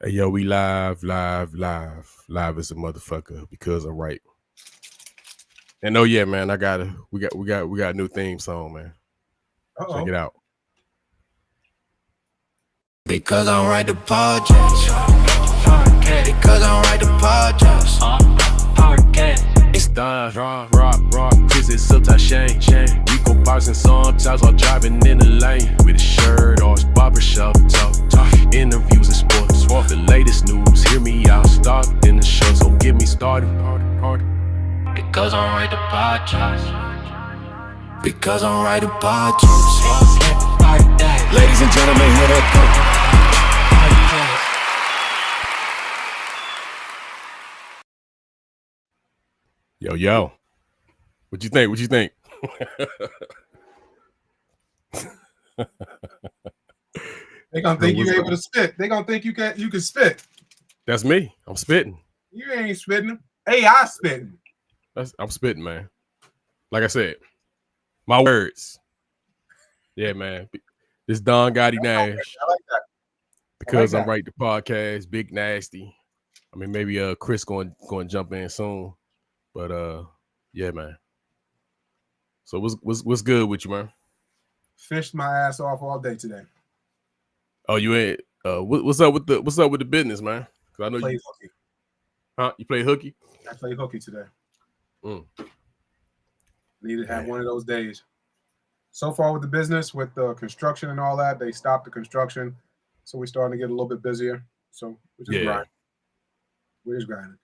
Hey, yo, we live as a motherfucker because I'm right. And oh yeah, man, we got a new theme song, man. Check it out. Because I'm right to podcast. Because I'm right to podcast. It's done, raw, visit sometimes shame. We go boxing sometimes while driving in the lane. With a shirt or barbershop talk. Interviews and sports. The latest news, hear me out. Start in the show, so get me started. Because I'm right to podcast. Because I'm right to podcast. Ladies and gentlemen, here they go. Yo. What you think? They gonna think you able to spit. They gonna think you can spit. That's me. I'm spitting. You ain't spitting. AI spitting. I'm spitting, man. Like I said, my words. Yeah, man. This Don Gotti Nash. I like that. Because I'm right, the podcast, Big Nasty. I mean, maybe Chris going to jump in soon. But yeah, man. So what's good with you, man? Fished my ass off all day today. Oh, you ain't. What's up with the business, man? Because I know played you hooky. Huh? You play hooky? I played hooky today. Needed to have Man. one of those days. So far with the business, with the construction and all that, they stopped the construction, so we're starting to get a little bit busier. So we're just grinding. We're just grinding.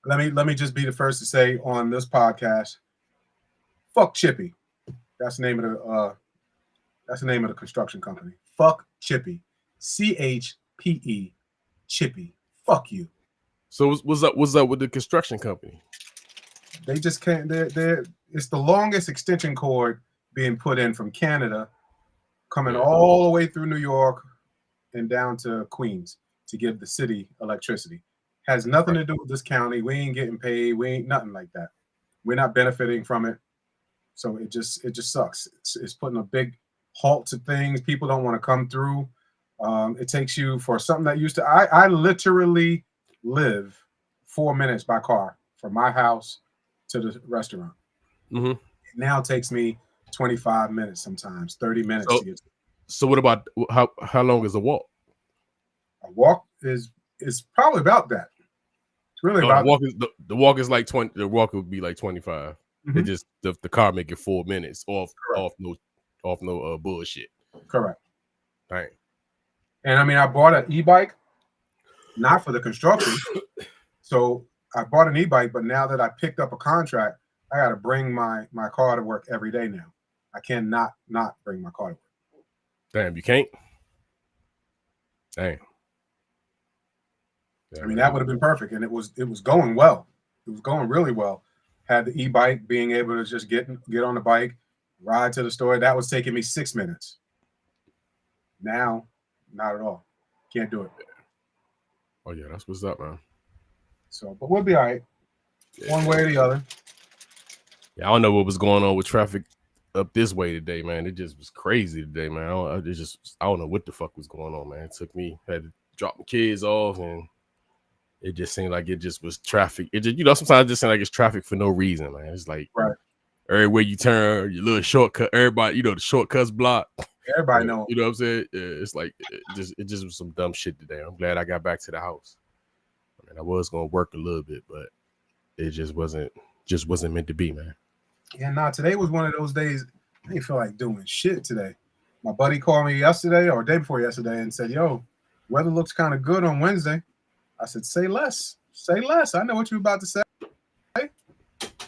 Let me just be the first to say on this podcast, fuck Chippy. That's the name of the construction company. Fuck Chippy. CHPE. Chippy. Fuck you. So what's up with the construction company? They just can't. It's the longest extension cord being put in from Canada, coming all the way through New York and down to Queens to give the city electricity. Has nothing to do with this county. We ain't getting paid. We ain't nothing like that. We're not benefiting from it. So it just sucks. It's putting a big halt to things. People don't want to come through. It takes you for something that used to. I literally live 4 minutes by car from my house to the restaurant. Mm-hmm. It now takes me 25 minutes, sometimes 30 minutes to get to. So what about how long is a walk? A walk is probably about that. It's really about the walk is like 20. The walk would be like 25. Mm-hmm. It just the car make it 4 minutes off no bullshit. Correct. Dang. And I mean, I bought an e-bike, not for the construction. So I bought an e-bike, but now that I picked up a contract, I got to bring my car to work every day now. I cannot not bring my car to work. Damn, you can't? Damn. I mean, that would have been perfect, and it was going well. It was going really well. Had the e-bike, being able to just get on the bike, ride to the store. That was taking me 6 minutes. Now, not at all. Can't do it. Oh yeah, that's what's up, man. So, but we'll be all right, one way or the other. Yeah, I don't know what was going on with traffic up this way today, man. It just was crazy today, man. I don't know what the fuck was going on, man. It took me, had to drop my kids off, and it just seemed like it just was traffic. It just, sometimes it just seems like it's traffic for no reason, man. It's like everywhere you turn, your little shortcut, everybody, the shortcuts block. Everybody know. You know what I'm saying? It's like it just was some dumb shit today. I'm glad I got back to the house. I mean, I was gonna work a little bit, but it just wasn't meant to be, man. Yeah, today was one of those days I didn't feel like doing shit today. My buddy called me yesterday or day before yesterday and said, yo, weather looks kind of good on Wednesday. I said, say less. Say less. I know what you're about to say.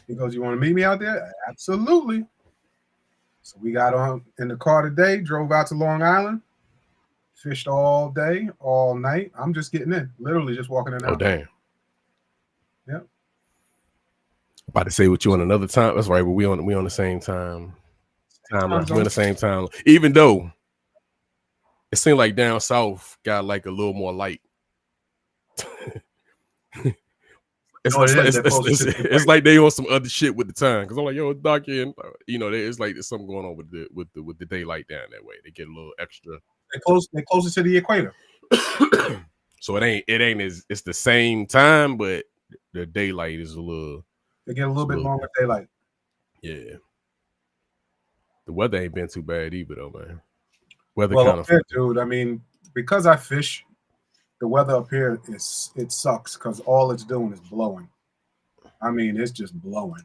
He goes, you want to meet me out there? Absolutely. So we got on in the car today, drove out to Long Island, fished all day, all night. I'm just getting in, literally just walking in and out. Oh, damn. Yeah. About to say with you on another time. That's right, but we on the same time. We're on the same time. Even though it seemed like down south got like a little more light. It's like they on some other shit with the time, because I'm like, yo, it's dark here. It's like there's something going on with the daylight down that way. They get a little extra. They're closer to the equator. So it ain't as it's the same time, but the daylight is a little. They get a little bit longer daylight. Yeah. The weather ain't been too bad either, though, man. Weather Well, kind up of. here, dude. I mean, because I fish, the weather up here it sucks because all it's doing is blowing. I mean, it's just blowing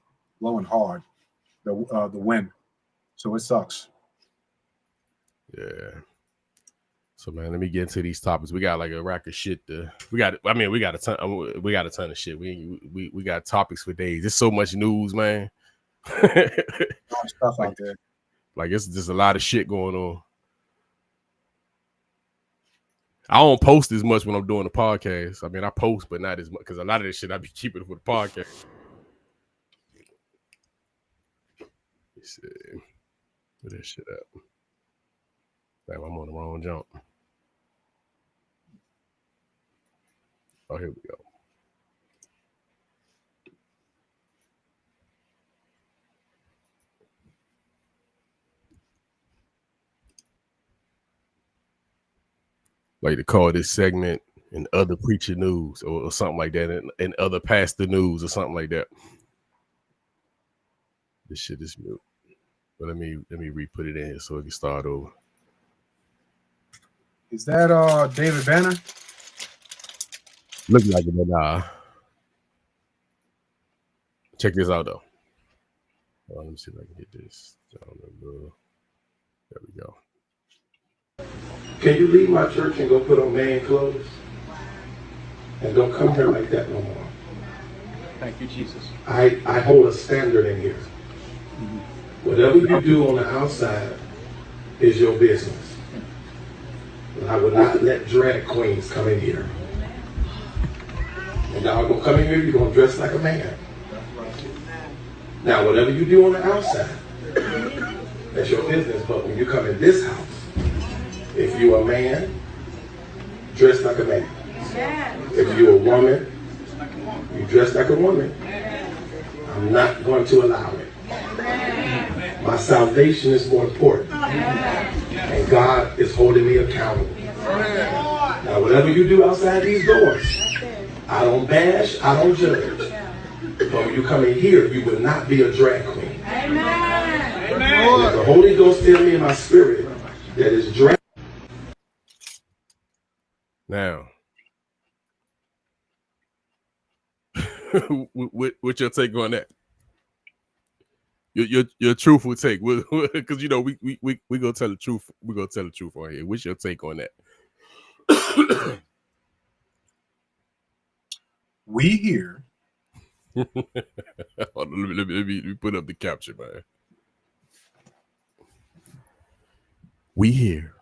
hard. The wind, so it sucks. Yeah. So man, let me get into these topics. We got like a rack of shit. We got a ton. We got a ton of shit. We got topics for days. There's so much news, man. Stuff out there. Like it's just a lot of shit going on. I don't post as much when I'm doing the podcast. I mean, I post, but not as much because a lot of this shit I be keeping for the podcast. Let's see. Put that shit up. Damn, I'm on the wrong jump. Oh, here we go. Like to call this segment "In Other Preacher News" or something like that, and other pastor news or something like that. This shit is mute. But let me re-put it in here so it can start over. Is that David Banner? Looks like it, but nah. Check this out though. Let me see if I can get this. There we go. Can you leave my church and go put on man clothes? And don't come here like that no more. Thank you, Jesus. I hold a standard in here. Whatever you do on the outside is your business. And I will not let drag queens come in here. And y'all gonna come in here, you're gonna dress like a man. Now, whatever you do on the outside, that's your business. But when you come in this house, if you're a man, dress like a man. If you're a woman, you dress like a woman. I'm not going to allow it. My salvation is more important. And God is holding me accountable. Now, whatever you do outside these doors, I don't bash, I don't judge. But when you come in here, you will not be a drag queen. Amen. And if the Holy Ghost tell me in my spirit that it's drag. Now, what's your take on that? Your truthful take, because you know we gonna tell the truth. We gonna tell the truth on here. What's your take on that? We here. Let me put up the caption, man. We here.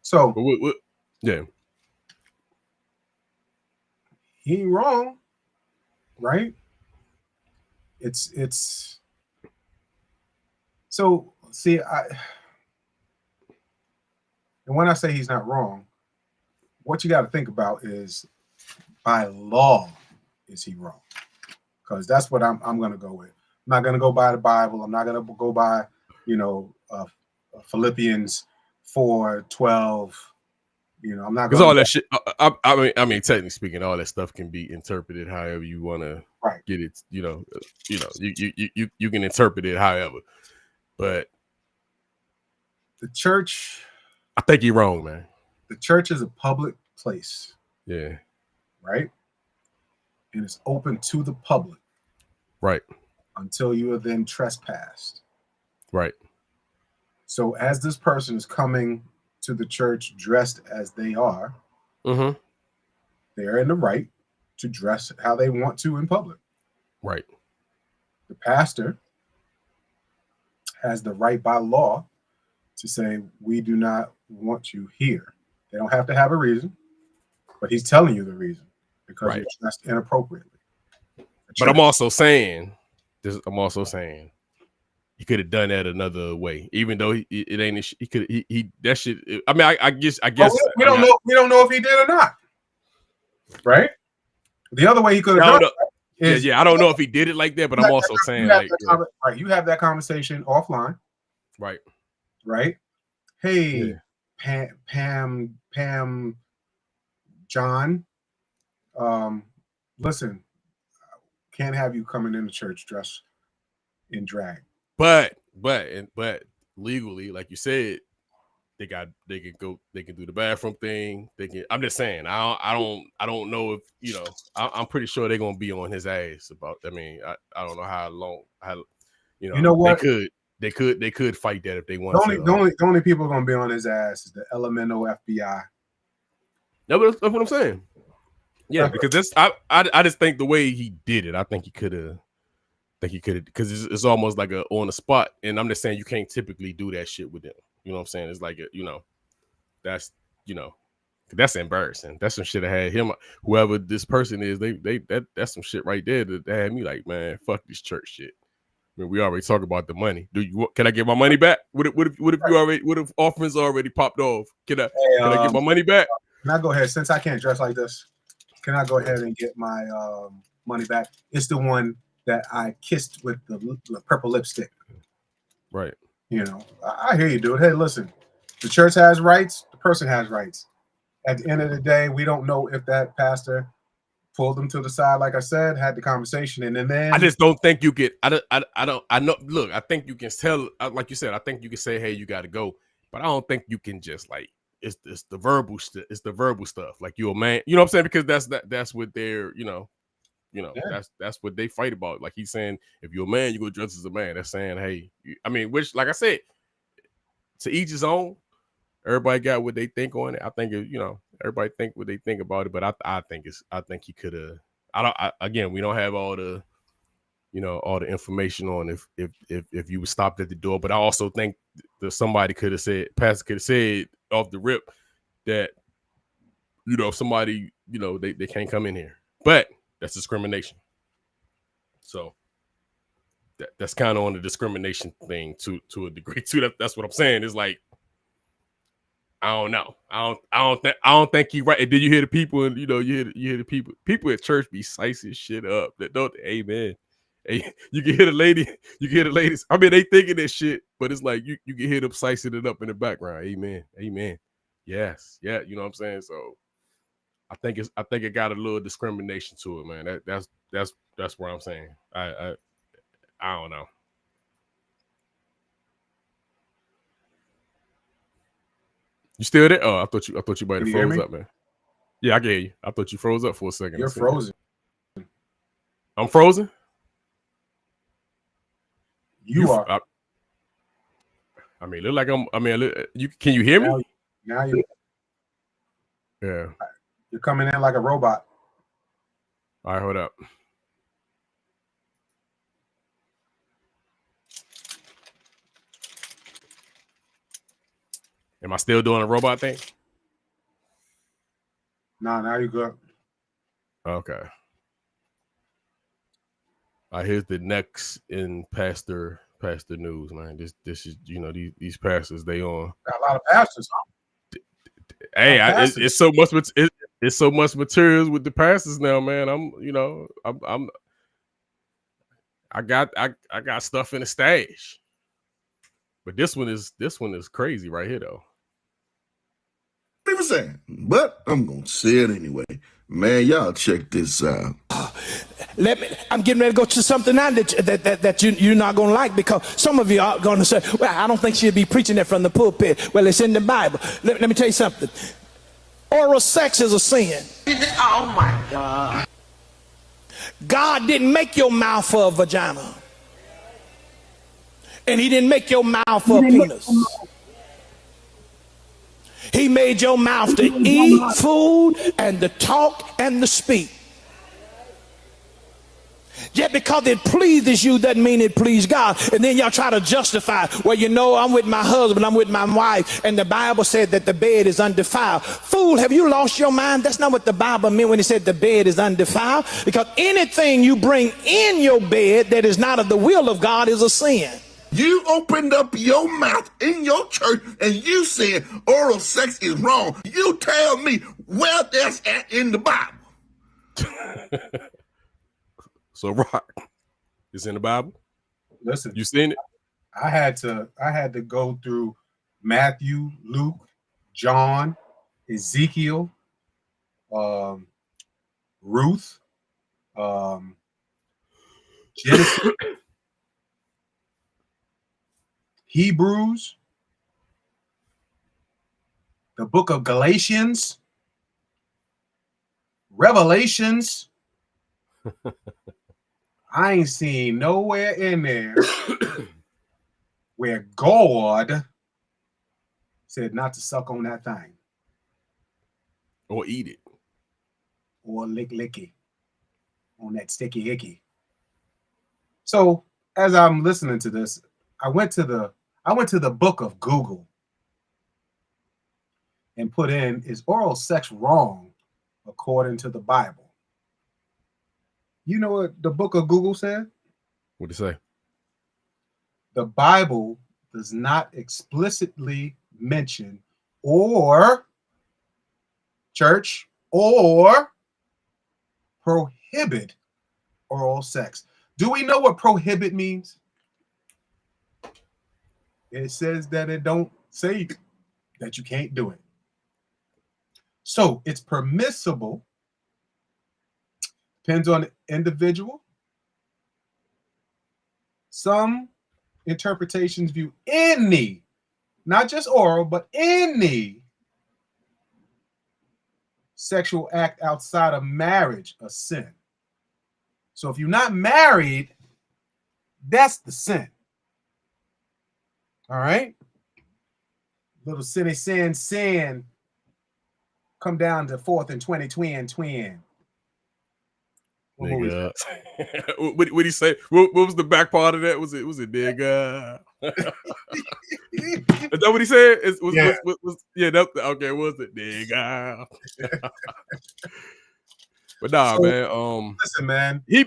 So yeah, he ain't wrong, right? It's so see and when I say he's not wrong, what you got to think about is by law is he wrong? Because that's what I'm going to go with. I'm not going to go by the Bible. I'm not going to go by Philippians 4:12. I'm not because all that shit. I mean, technically speaking, all that stuff can be interpreted however you want to get it. You can interpret it however, but the church. I think you're wrong, man. The church is a public place. Yeah. Right. And it's open to the public. Right. Until you are then trespassed. Right. So as this person is coming to the church dressed as they are, they're in the right to dress how they want to in public. Right. The pastor has the right by law to say, we do not want you here. They don't have to have a reason, but he's telling you the reason because you're dressed inappropriately. But I'm also saying, he could have done that another way, even though it ain't. He could. He that shit. I mean, I guess. We don't know. We don't know if he did or not. Right. The other way he could have done it is. I don't know if he did it like that, but I'm also saying, you have that conversation offline. Right. Right. Hey, Pam John. Listen, can't have you coming into church dressed in drag. But legally, like you said, they can do the bathroom thing. I'm just saying, I don't know if I'm pretty sure they're gonna be on his ass about. I mean, I don't know how long. You know what? They could fight that if they want to. The only people gonna be on his ass is the elemental FBI. No, but that's what I'm saying. Yeah, because I just think the way he did it, I think he could have. Because it's almost like a on the spot, and I'm just saying you can't typically do that shit with them. You know what I'm saying? It's like that's that's embarrassing. That's some shit that had him. Whoever this person is, that's some shit right there that had me like, man, fuck this church shit. I mean, we already talked about the money. Can I get my money back? What if offerings already popped off? Can I get my money back? Can I go ahead, since I can't dress like this? Can I go ahead and get my money back? It's the one that I kissed with the purple lipstick. Right. I hear you, dude. Hey, listen, the church has rights. The person has rights. At the end of the day, we don't know if that pastor pulled them to the side, like I said, had the conversation, and then I just don't think you get. I know. Look, I think you can tell. Like you said, I think you can say, "Hey, you got to go," but I don't think you can just like it's the verbal stuff. Like you're a man, you know what I'm saying? Because that's what they're that's what they fight about. Like he's saying, if you're a man, you go dress as a man. That's saying, hey, which like I said, to each his own. Everybody got what they think on it. I think everybody think what they think about it, but I think he could have. Again, we don't have all the all the information on if you were stopped at the door, but I also think that somebody could have said, pastor could have said off the rip that somebody they can't come in here, but that's discrimination. So that's kind of on the discrimination thing to a degree too. That's what I'm saying. It's like, I don't know. I don't think he right. And then you hear the people, and you hear the people at church be slicing shit up. That don't. Amen. Hey, you can hear the ladies. I mean, they thinking that shit, but it's like you can hear them slicing it up in the background. Amen. Amen. Yes. Yeah. You know what I'm saying? So I think it got a little discrimination to it, man. That's what I'm saying. I don't know. You still there? Oh, I thought you might have froze up, man. Yeah, I can hear you. I thought you froze up for a second. You're frozen. I'm frozen? You are. I mean, look like can you hear me? Now you. Yeah. You're coming in like a robot. All right, hold up. Am I still doing a robot thing? No, now you're good. Okay. Here's the next in pastor news, man. This is these pastors they on. Got a lot of pastors, huh? Hey, it's so much. It's so much materials with the pastors now, man. I got stuff in the stash. But this one is crazy right here, though. What saying? But I'm gonna say it anyway. Man, y'all check this out. I'm getting ready to go to something now that you're not going to like, because some of you are going to say, well, I don't think she'll be preaching that from the pulpit. Well, it's in the Bible. Let me tell you something. Oral sex is a sin. Oh, my God. God didn't make your mouth for a vagina. And he didn't make your mouth for a penis. He made your mouth to eat food and to talk and to speak. Yet because it pleases you doesn't mean it pleases God. And then y'all try to justify, well, I'm with my husband, I'm with my wife, and the Bible said that the bed is undefiled. Fool, have you lost your mind? That's not what the Bible meant when it said the bed is undefiled. Because anything you bring in your bed that is not of the will of God is a sin. You opened up your mouth in your church and you said oral sex is wrong. You tell me where that's at in the Bible. So, Rock, it's in the Bible? Listen. You seen it? I had to go through Matthew, Luke, John, Ezekiel, Ruth, Genesis, Hebrews, the book of Galatians, Revelations. I ain't seen nowhere in there where God said not to suck on that thing or eat it or licky on that sticky icky. So as I'm listening to this, I went to the book of Google and put in, is oral sex wrong according to the Bible? You know what the book of Google said? What'd it say? The Bible does not explicitly mention or church or prohibit oral sex. Do we know what prohibit means? It says that it don't say that you can't do it. So it's permissible. Depends on the individual. Some interpretations view any, not just oral, but any sexual act outside of marriage a sin. So if you're not married, that's the sin. All right? Little sinny sin come down to 4th and 20 twin. Nigga. What he say? What was the back part of that? Was it nigga? Is that what he said? Okay, was it nigga? But nah, so, man. Listen, man. He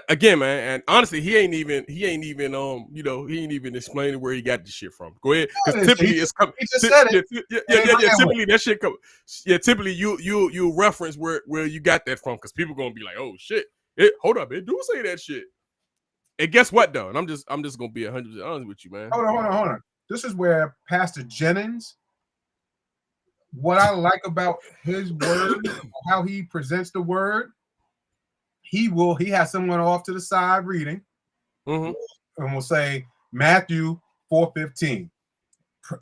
again, man. And honestly, he ain't even he ain't even explaining where he got the shit from. Go ahead, because typically it's coming. He just said it. Typically that shit come. Yeah, typically you reference where you got that from, because people gonna be like, oh shit, hold up, it do say that shit. And guess what though? And I'm just gonna be 100% honest with you, man. Hold on. This is where Pastor Jennings. What I like about his word, how he presents the word, he has someone off to the side reading, and will say Matthew 4:15,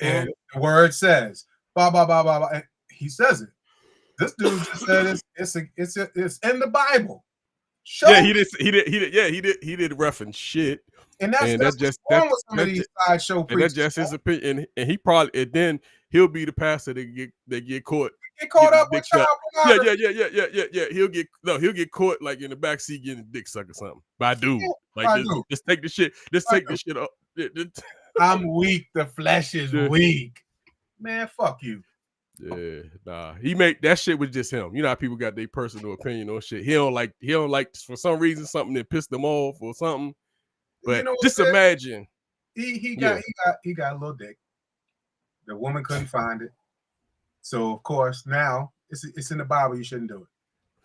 and the word says blah blah blah blah blah. And he says it. This dude just said it's in the Bible. He did reference shit. And that's just wrong with some of these sideshow preachers. And that's just his opinion. And he probably, and then he'll be the pastor that get caught. Get caught up with child pornography. Yeah. He'll get caught like in the backseat getting a dick sucked or something by a dude. Just take the shit. Just take the shit up. I'm weak. The flesh is weak. Man, fuck you. Yeah, nah. He made that shit was just him. You know how people got their personal opinion on shit. He don't like for some reason something that pissed him off or something. But just imagine. He got a little dick. The woman couldn't find it. So of course now it's in the Bible. You shouldn't do it.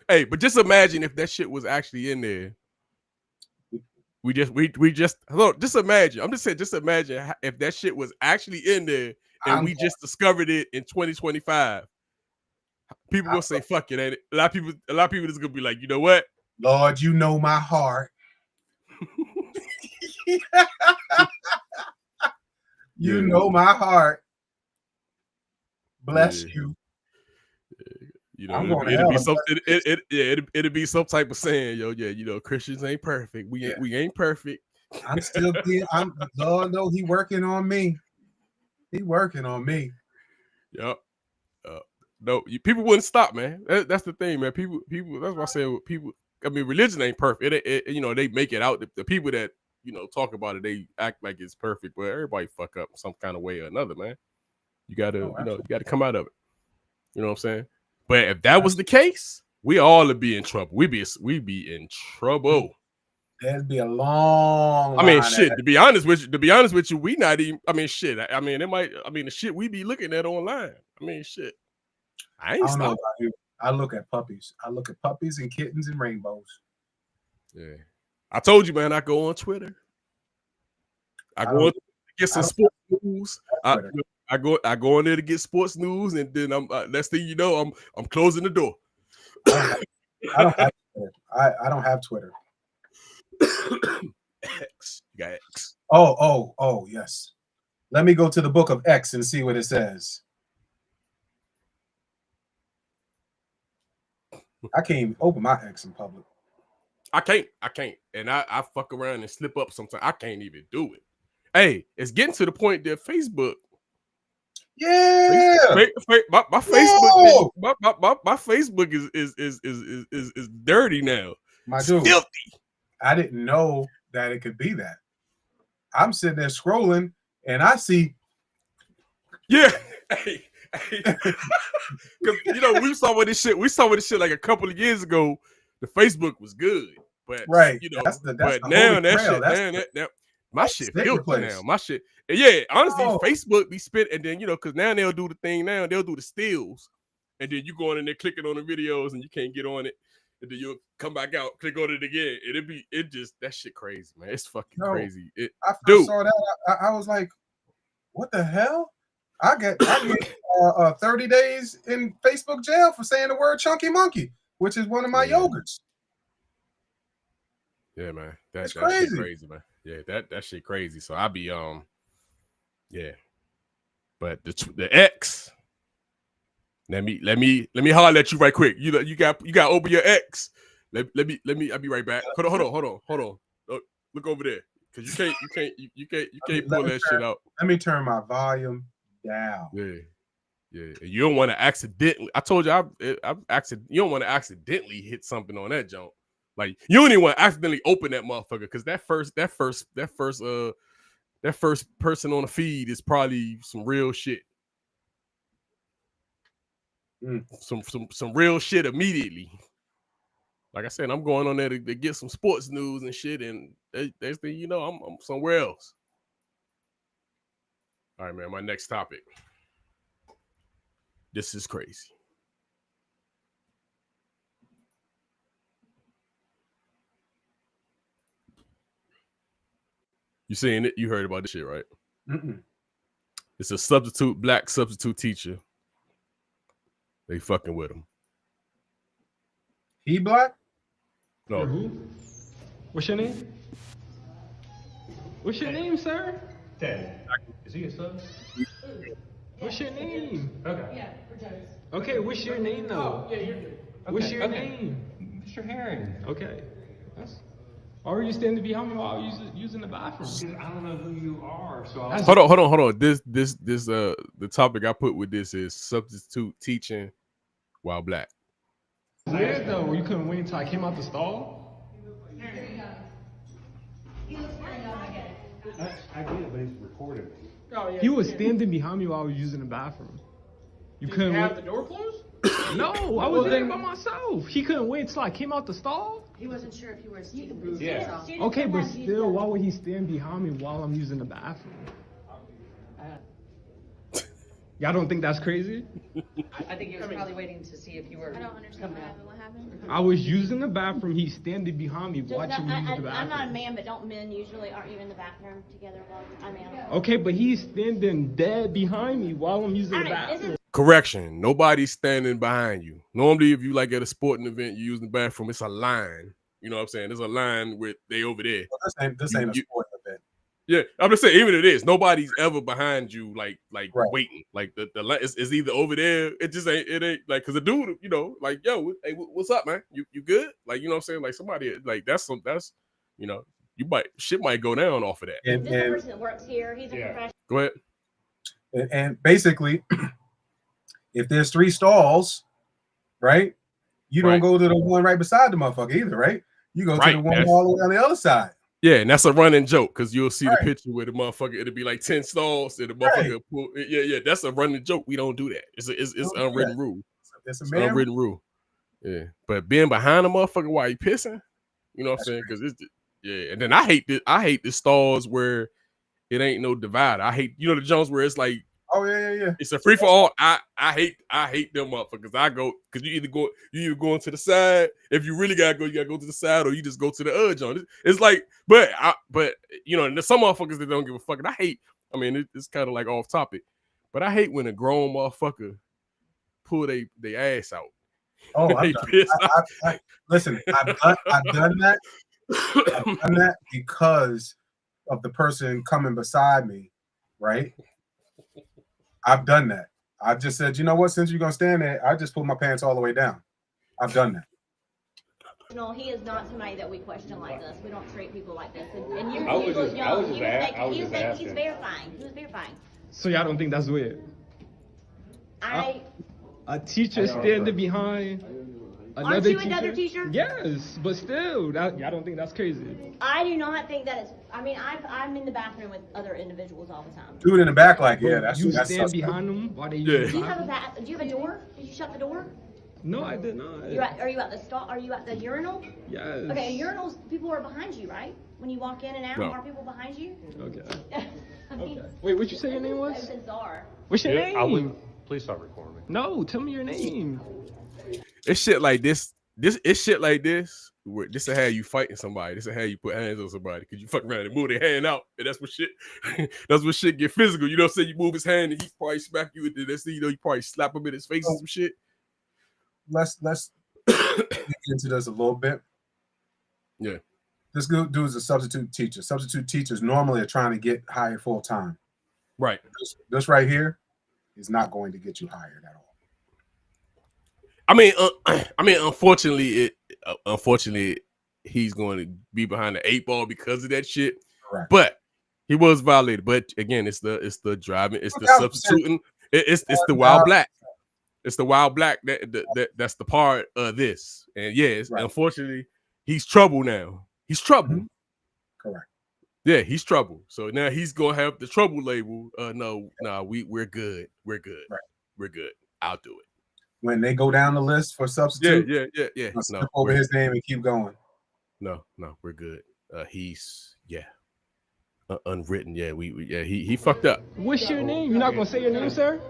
Hey, but just imagine if that shit was actually in there. Just imagine. I'm just saying, just imagine if that shit was actually in there and we just discovered it in 2025. People gonna say fuck it, ain't it? A lot of people just gonna be like, you know what? Lord, you know my heart. You know my heart. Bless you. You know, it'll be something. It'll be some type of saying, yo, yeah, you know, Christians ain't perfect. We ain't perfect. I'm still being. Lord, no, he working on me. He working on me. Yep. No, people wouldn't stop, man. That's the thing, man. People. That's why I say people. I mean, religion ain't perfect. You know, they make it out. The people that talk about it, they act like it's perfect, but everybody fuck up some kind of way or another, man. You gotta, you gotta come out of it. You know what I'm saying? But if that was the case, we all would be in trouble. We be in trouble. There'd be a long. I mean, shit. To be honest with you, we not even. I mean, shit. I mean, the shit we be looking at online. I mean, shit. I don't know about you. I look at puppies. I look at puppies and kittens and rainbows. Yeah, I told you, man. I go on Twitter. I go on to get some sports news. I I go in there to get sports news, and then I'm next thing you know, I'm closing the door. I don't have Twitter. I don't have Twitter. X. You got X. Oh, yes. Let me go to the book of X and see what it says. I can't even open my X in public. I can't. And I fuck around and slip up sometimes. I can't even do it. Hey, it's getting to the point that Facebook. Yeah. My Facebook. My Facebook is dirty now. My dude, filthy. I didn't know that it could be that. I'm sitting there scrolling and I see. Yeah. Hey. Cause you know we saw with this shit like a couple of years ago. The Facebook was good, but right, you know, that's the now that shit, my shit filthy now. My shit, yeah. Honestly, Facebook be spit, and then you know, cause now they'll do the thing. Now they'll do the stills, and then you go in there clicking on the videos, and you can't get on it, and then you'll come back out, click on it again, and that shit crazy, man. It's fucking crazy. I first saw that, I was like, what the hell? I get 30 days in Facebook jail for saying the word chunky monkey, which is one of my yogurts. Yeah, man. That's crazy. Shit crazy, man. Yeah, that shit crazy. So I be yeah. But the X. Let me holler at you right quick. You got open your X. Let me I'll be right back. Hold on. Look over there. Cause you can't pull that shit out. Let me turn my volume down. Yeah. You don't want to accidentally. I told you you don't want to accidentally hit something on that jump. Like you don't even want to accidentally open that motherfucker because that first person on the feed is probably some real shit. Some real shit immediately. Like I said, I'm going on there to get some sports news and shit, and next thing you know, I'm somewhere else. All right, man. My next topic. This is crazy. You seen it? You heard about this shit, right? Mm-mm. It's a black substitute teacher. They fucking with him. He black? No. Who? What's your name? What's your name, sir? Ted. Is he a son? What's your name? Okay. Yeah, for Joe's. Okay, what's your name though? Yeah, you're good. What's your name? Mr. Herring. Okay. Why were you standing behind me while I was using the bathroom? Because I don't know who you are, so Hold on. This the topic I put with this is substitute teaching while black. Weird though, you couldn't wait until I came out the stall? He looks very young, I get it. I get it, but he's recorded. Oh, yeah, he was standing behind me while I was using the bathroom. You couldn't have wait. the door closed? No, I was there by myself. He couldn't wait until I came out the stall? He wasn't sure if you were a student. Yeah. Okay, but still, why would he stand behind me while I'm using the bathroom? Y'all don't think that's crazy? I think he was probably waiting to see if you were. I don't understand what happened. I was using the bathroom. He's standing behind me watching me use the bathroom. I'm not a man, but don't men usually aren't you in the bathroom together while I'm out? Okay, but he's standing dead behind me while I'm using the bathroom. Correction. Nobody's standing behind you. Normally, if you like at a sporting event, you use the bathroom, it's a line. You know what I'm saying? There's a line with they over there. Well, this ain't a sporting event. Yeah, I'm just saying, even if it is, nobody's ever behind you, like right. Waiting. Like the is either over there. It ain't like because the dude, you know, like yo, hey, what's up, man? You good? Like you know what I'm saying? Like somebody like that's you know, shit might go down off of that. This is a person that works here. He's a professional. Go ahead. And basically, if there's 3 stalls, right? You don't go to the one right beside the motherfucker either, right? You go to the one all the way on the other side. Yeah, and that's a running joke because you'll see the picture where the motherfucker, it'll be like 10 stalls and the motherfucker pull. Yeah, that's a running joke. We don't do that. It's unwritten rule. It's an unwritten rule. Yeah, but being behind a motherfucker while he pissing, you know what I'm saying? Because it's and then I hate the stalls where it ain't no divide. I hate the Jones where it's like, oh yeah. It's a free for all. I hate them motherfuckers. I go because you either going to the side. If you really gotta go, you gotta go to the side, or you just go to the edge on it. It's like, but you know, and there's some motherfuckers that don't give a fuck. And I hate. I mean, it's kind of like off topic, But I hate when a grown motherfucker pull they ass out. Oh, I've They done. pissed off. Listen, I've done that. I've done that because of the person coming beside me, right? I've done that. I've just said, you know what? Since you're gonna stand there, I just pull my pants all the way down. I've done that. No, he is not somebody that we question like this. We don't treat people like this. And you, I was you look just- young. I was just He was a- making- I was he was just making- He's asking. verifying. He was verifying. So y'all don't think that's weird? A teacher standing behind another Aren't you teacher? another teacher? Yes, but still, y'all don't think that's crazy? I do not think that it's. I mean, I'm in the bathroom with other individuals all the time. Dude in the back, like, yeah, You that's stand suspect. behind them while they Yeah. use Do the you have a bathroom? Do you have a door? Did you shut the door? No, I did not. Are you at the stall? Are you at the urinal? Yes. Okay, urinals. People are behind you, right? When you walk in and out, No. are people behind you? Okay. I mean, Okay. Wait, what you say your name was? It's so bizarre. What's your name? Please stop recording me. No, tell me your name. It's shit like this. It's shit like this. Where this will have you fighting somebody. This will have you put hands on somebody because you fuck around and move their hand out, and that's what shit. That's what shit get physical. You know what I'm saying? You move his hand and he probably smack you with the next thing you know, you probably slap him in his face or some shit. Let's get into this a little bit. Yeah. This dude is a substitute teacher. Substitute teachers normally are trying to get hired full time. Right. This right here is not going to get you hired at all. I mean, unfortunately, he's going to be behind the 8 ball because of that shit. Correct. But he was violated. But again, it's the driving, it's the 1000%. substituting, it's the wild black. It's the wild black that's the part of this. And yes, Right. unfortunately, he's trouble now. He's trouble. Mhm. Correct. Yeah, he's trouble. So now he's gonna have the trouble label. We're good. We're good. Right. We're good. I'll do it. When they go down the list for substitute, Yeah. I'll skip over his name and keep going. No, we're good. He's unwritten. Yeah, he fucked up. What's your name? You're not gonna say your name, sir?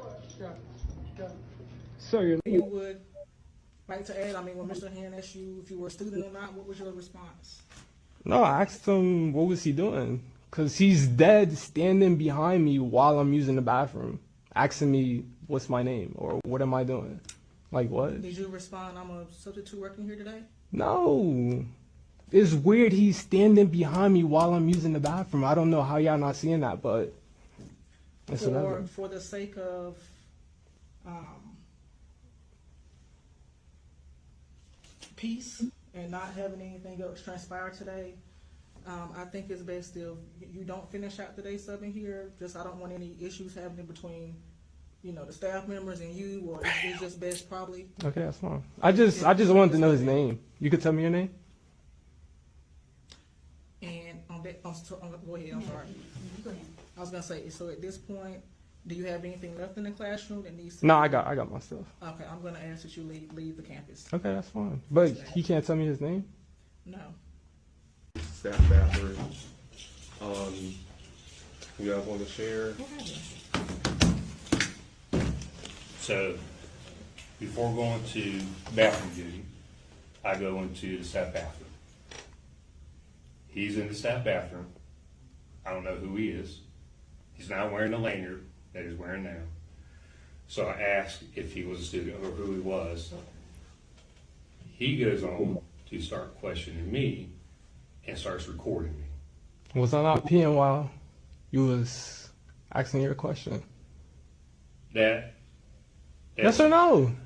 Sir, your name. You would like to add, I mean, when Mr. Hand asked you if you were a student or not, what was your response? No, I asked him what was he doing, cause he's dead standing behind me while I'm using the bathroom, asking me what's my name or what am I doing. Like what? Did you respond, I'm a substitute working here today? No. It's weird he's standing behind me while I'm using the bathroom. I don't know how y'all not seeing that, but it's whatever. For the sake of peace and not having anything else transpire today, I think it's best if you don't finish out today's subbing here. Just I don't want any issues happening between, the staff members and you, or it's just best probably. Okay, that's fine. I just wanted to know his name. You could tell me your name? And go ahead, I'm sorry. Go ahead. I was gonna say, so at this point, do you have anything left in the classroom that needs to No, I got my stuff. Okay, I'm gonna ask that you leave the campus. Okay, that's fine. But he can't tell me his name? No. Staff bathroom. You guys want to share? So, before going to bathroom duty, I go into the staff bathroom. He's in the staff bathroom. I don't know who he is. He's not wearing the lanyard that he's wearing now. So I asked if he was a student or who he was. He goes on to start questioning me and starts recording me. Was I not peeing while you was asking your question? Yes or no? You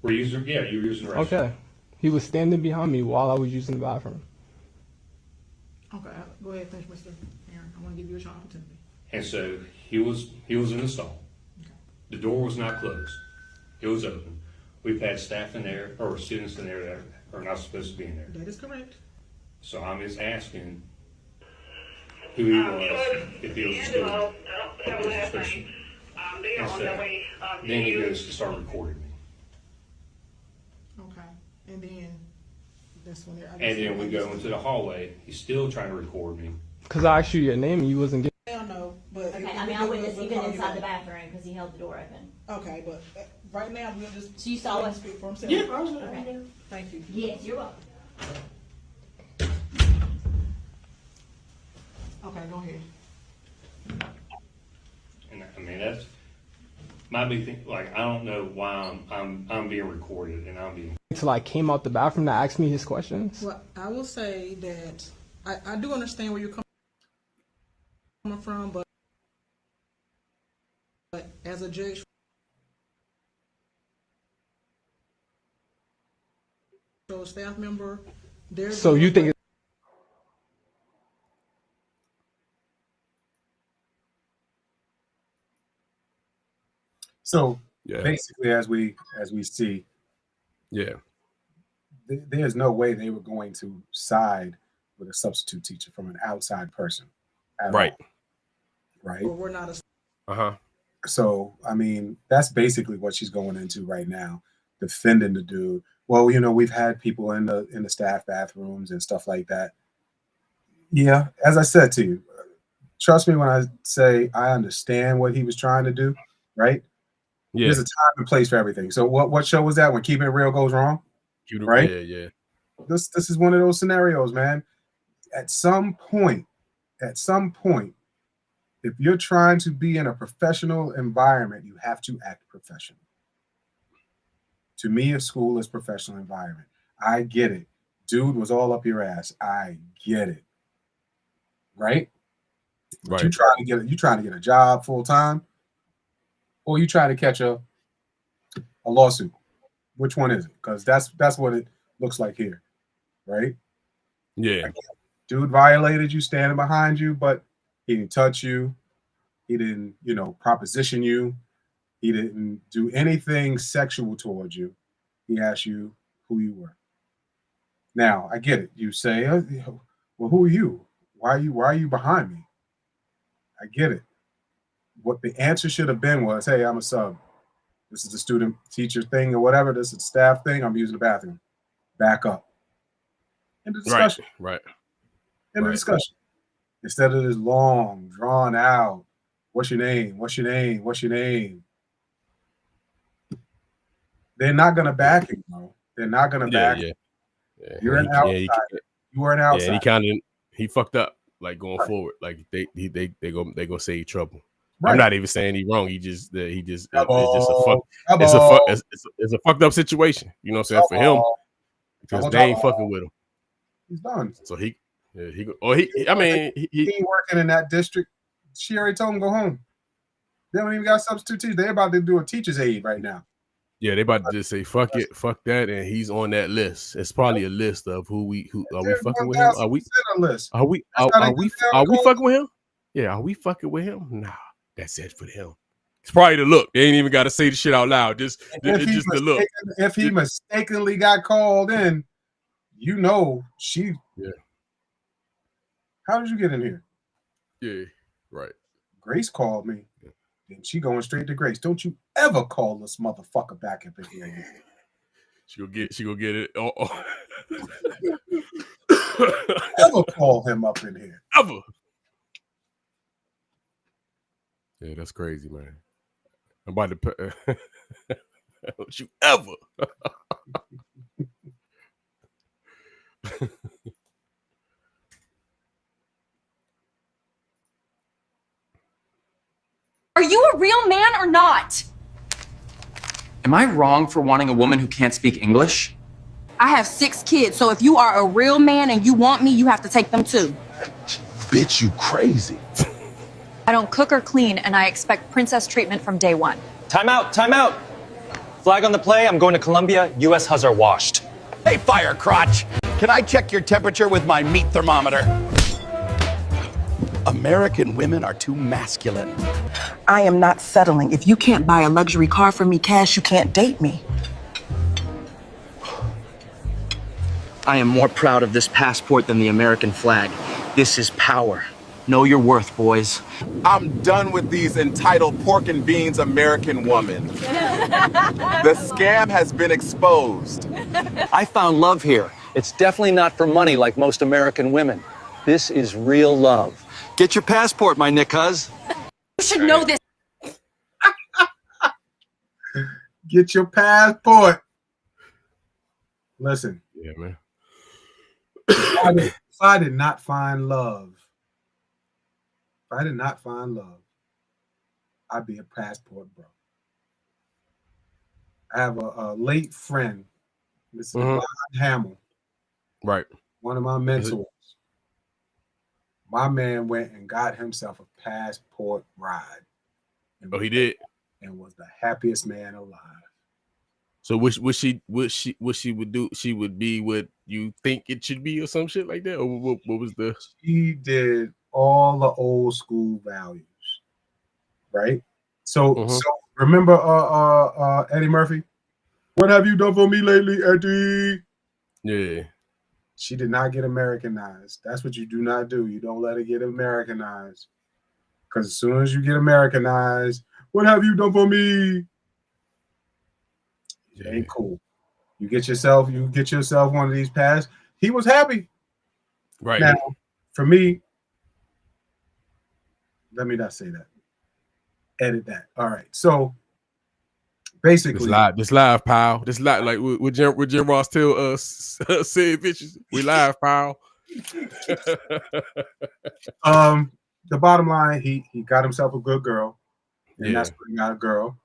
were using the restroom. Okay. He was standing behind me while I was using the bathroom. Okay, go ahead, finish, Mr. Aaron. I want to give you a opportunity. And so he was in the stall. Okay. The door was not closed. It was open. We've had staff in there, or students in there that are not supposed to be in there. That is correct. So I'm just asking who he was, if he was a student, if he was a student. And so then he goes to start recording me. Okay, and then that's when And then we go into the hallway. He's still trying to record me. Because I asked you your name and you wasn't getting. Hell no, but Okay, I witnessed even inside the bathroom because he held the door open. Okay, but right now we'll just. So you saw let him us? speak for himself. Yeah. Okay. Thank you. Yes, you're welcome. Okay, go ahead. And I mean, that's might be think like I don't know why I'm being recorded and I'm being. Until I came out the bathroom to ask me his questions. Well, I will say that I do understand where you're coming from, but as a judge, so a staff member, there's So you think So Yeah. basically, as we see, Yeah. there's no way they were going to side with a substitute teacher from an outside person at Right. all. Right. we're not a Uh-huh. So I mean, that's basically what she's going into right now, defending the dude. Well, we've had people in the staff bathrooms and stuff like that. Yeah, as I said to you, trust me when I say I understand what he was trying to do. Right. Yeah. There's a time and place for everything. So what show was that when Keeping It Real goes wrong? Right. Yeah. This is one of those scenarios, man. At some point, if you're trying to be in a professional environment, you have to act professional. To me, a school is professional environment. I get it. Dude was all up your ass. I get it. Right? But Right. you trying to get a job full time, or you trying to catch a lawsuit. Which one is it? Because that's what it looks like here. Right? Yeah. Dude violated you, standing behind you, but he didn't touch you. He didn't, proposition you. He didn't do anything sexual towards you. He asked you who you were. Now, I get it. You say, well, who are you? Why are you behind me? I get it. What the answer should have been was, hey, I'm a sub. This is a student teacher thing or whatever. This is a staff thing. I'm using the bathroom. Back up. In the discussion. Right. In the discussion. Instead of this long, drawn out, what's your name? What's your name? What's your name? They're not gonna back you, bro. They're not gonna back you. Yeah. You're an outsider. You were an outsider. Yeah, and he fucked up like going forward. Like they go save trouble. Right. I'm not even saying he's wrong. It's just it's a fucked up situation. You know what I'm saying? For him, because they ain't fucking with him. He's done. So he ain't working in that district. She already told him go home. They don't even got substitute teachers. They're about to do a teacher's aid right now. Yeah, they about to just say fuck it, fuck that, and he's on that list. It's probably a list of who are we fucking with him? Are we fucking with him? Yeah, are we fucking with him? Nah, that's it for him. It's probably the look. They ain't even got to say the shit out loud. Just the look. If he mistakenly got called in, she. Yeah. How did you get in here? Yeah, right. Grace called me. And she going straight to Grace. Don't you ever call this motherfucker back up in here. She gonna get it. Ever call him up in here. Ever. Yeah, that's crazy, man. I'm about to don't you ever. Are you a real man or not? Am I wrong for wanting a woman who can't speak English? I have 6 kids, so if you are a real man and you want me, you have to take them too. Bitch, you crazy. I don't cook or clean, and I expect princess treatment from day one. Time out, time out. Flag on the play, I'm going to Colombia. U.S. has our washed. Hey, fire crotch. Can I check your temperature with my meat thermometer? American women are too masculine. I am not settling. If you can't buy a luxury car for me cash, you can't date me. I am more proud of this passport than the American flag. This is power. Know your worth, boys. I'm done with these entitled pork and beans American women. The scam has been exposed. I found love here. It's definitely not for money like most American women. This is real love. Get your passport, my Nick Huz. You should know this. Get your passport. Listen. Yeah, man. If I did not find love, I'd be a passport bro. I have a late friend, Mr. Mhm. Devon Hamill, Right. one of my mentors. My man went and got himself a passport ride. Oh, he did. And was the happiest man alive. So what she would do? She would be what you think it should be, or some shit like that. Or what was the? She did all the old school values, right? So remember Eddie Murphy? What have you done for me lately, Eddie? Yeah. She did not get Americanized. That's what you do not do. You don't let it get Americanized. Because as soon as you get Americanized, what have you done for me? It ain't cool. You get yourself one of these pads. He was happy. Right. Now, for me, let me not say that. Edit that. All right. So basically, this live, pal. This live, like with Jim Ross tell us, said bitches, we live, pal. The bottom line, he got himself a good girl, and that's what he got, a girl.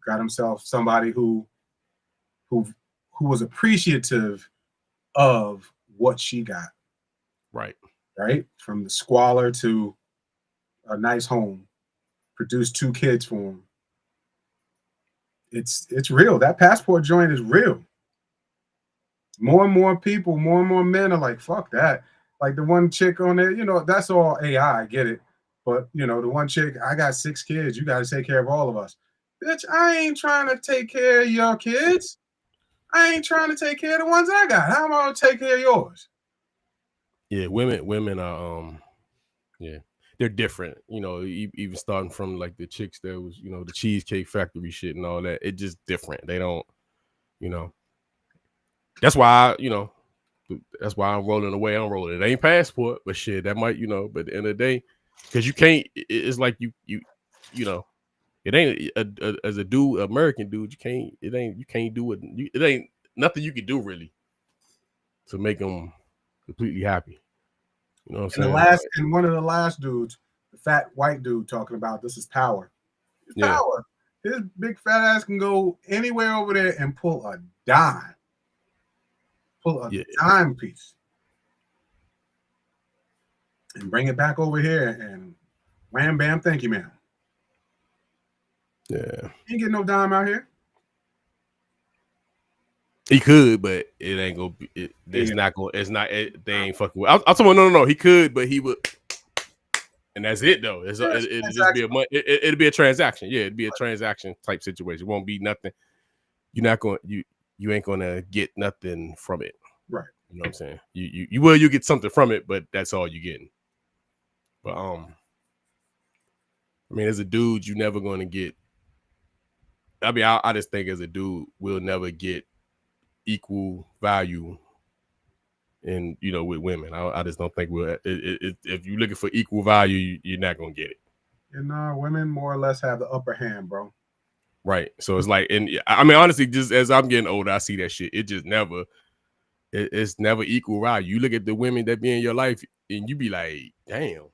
Got himself somebody who was appreciative of what she got. Right. Right. From the squalor to a nice home, produced 2 kids for him. It's real. That passport joint is real. More and more people, more and more men are like, fuck that. Like the one chick on there, that's all AI. I get it. But, the one chick, I got 6 kids. You got to take care of all of us. Bitch, I ain't trying to take care of your kids. I ain't trying to take care of the ones I got. How am I going to take care of yours? Yeah, women are, they're different. Even starting from like the chicks that was, the Cheesecake Factory shit and all that. It's just different. They don't, that's why, that's why I'm rolling the way I'm rolling. It ain't passport, but shit, that might, but at the end of the day, because you can't, it's like you it ain't as a dude, American dude, you can't do it. It ain't nothing you can do really to make them completely happy. You know what I'm saying? And one of the last dudes, the fat white dude talking about this is power. It's power. His big fat ass can go anywhere over there and pull a dime. Pull a dime piece. And bring it back over here and wham bam, thank you, ma'am. Yeah. You ain't getting no dime out here. He could, but it ain't gonna be. It's not going. It's not. They ain't fucking with. I'm talking about no. He could, but he would, and that's it though. It'll just be it'll be a transaction. Yeah, it'd be a transaction type situation. It won't be nothing. You're not going. You ain't gonna get nothing from it. Right. You know what I'm saying? You get something from it, but that's all you getting. But I mean, as a dude, you never gonna get. I mean, I just think as a dude, we'll never get equal value and with women. I just don't think we'll if you're looking for equal value, you're not gonna get it. Women more or less have the upper hand, bro. Right. So it's like, and I mean, honestly, just as I'm getting older, I see that shit. It just never it's never equal value. You look at the women that be in your life and you be like, damn.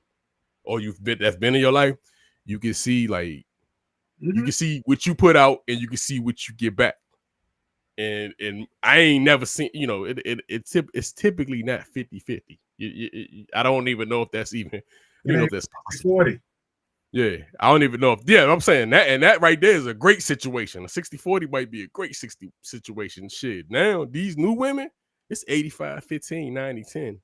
Or that's been in your life, you can see like you can see what you put out and you can see what you get back. And I ain't never seen, it's typically not 50-50. I don't even know if that's even, if that's possible. 40. Yeah, I don't even know if, I'm saying that, and that right there is a great situation. A 60-40 might be a great 60 situation. Shit, now these new women, it's 85-15, 90-10.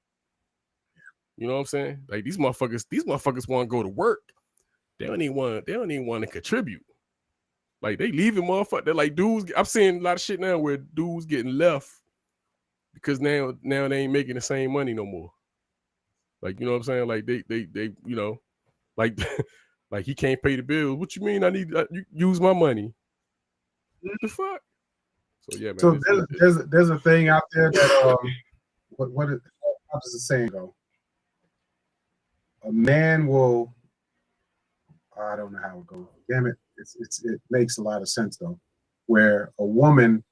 You know what I'm saying? Like these motherfuckers want to go to work. They don't even want to contribute. Like they leaving motherfuckers. They're like dudes. I'm seeing a lot of shit now where dudes getting left because now they ain't making the same money no more. Like, you know what I'm saying? Like they like like he can't pay the bills. What you mean? I need you use my money. What the fuck? So yeah, man. So there's a thing out there that how does the saying go? A man will. I don't know how it goes. Damn it! It makes a lot of sense though. Where a woman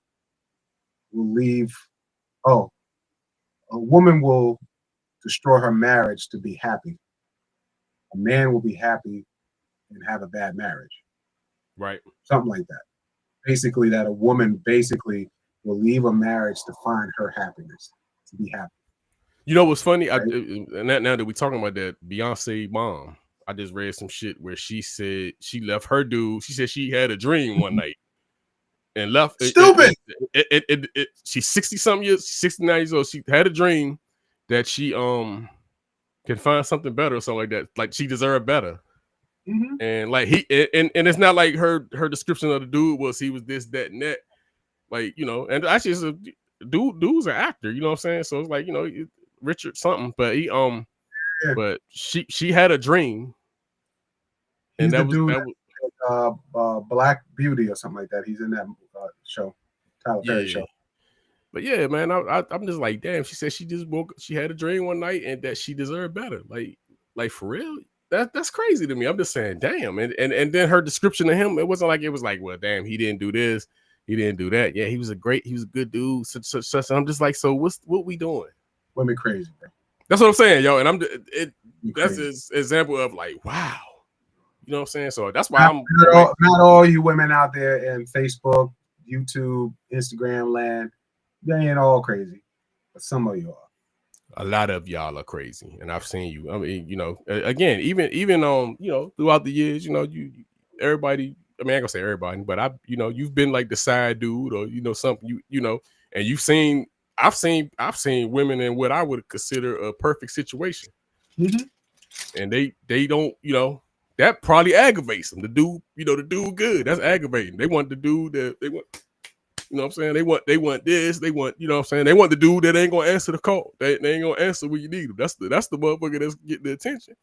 will leave. Oh, a woman will destroy her marriage to be happy. A man will be happy and have a bad marriage. Right. Something like that. basically that a woman basically will leave a marriage to find her happiness, to be happy. You know what's funny? Right? And now that we're talking about that, Beyonce mom, I just read some shit where she said she left her dude. She said she had a dream one night and left. Stupid. She's 60 something years, 69 years old. She had a dream that she can find something better or something like that. Like she deserved better. Mm-hmm. And like and it's not like her description of the dude was he was this, that, and that. Like, you know, and actually it's a dude's an actor, you know what I'm saying? So it's like, you know, Richard something, but he but she had a dream. He's And the dude that Black Beauty or something like that. He's in that show, Tyler Perry show. But yeah, man, I'm just like, damn. She said she had a dream one night and that she deserved better. Like for real, that's crazy to me. I'm just saying, damn. And then her description of him, it was like, well, damn, he didn't do this, he didn't do that. Yeah, he was a good dude. Such. I'm just like, so what we doing? Women crazy, bro. That's what I'm saying, yo. And that's his example of like, wow. You know what I'm saying? So that's why not all you women out there in Facebook, YouTube, Instagram land, they ain't all crazy, but some of you are. A lot of y'all are crazy, and I've seen you. I mean, you know, again, even you know, throughout the years, you know, everybody. I mean, I ain't gonna say everybody, but you've been like the side dude, or you know, something you know, and I've seen women in what I would consider a perfect situation, and they don't, you know. That probably aggravates them. The dude good. That's aggravating. They want the dude that they want. You know what I'm saying? They want this. They want, you know what I'm saying? They want the dude that ain't gonna answer the call. They ain't gonna answer when you need them. That's the motherfucker that's getting the attention.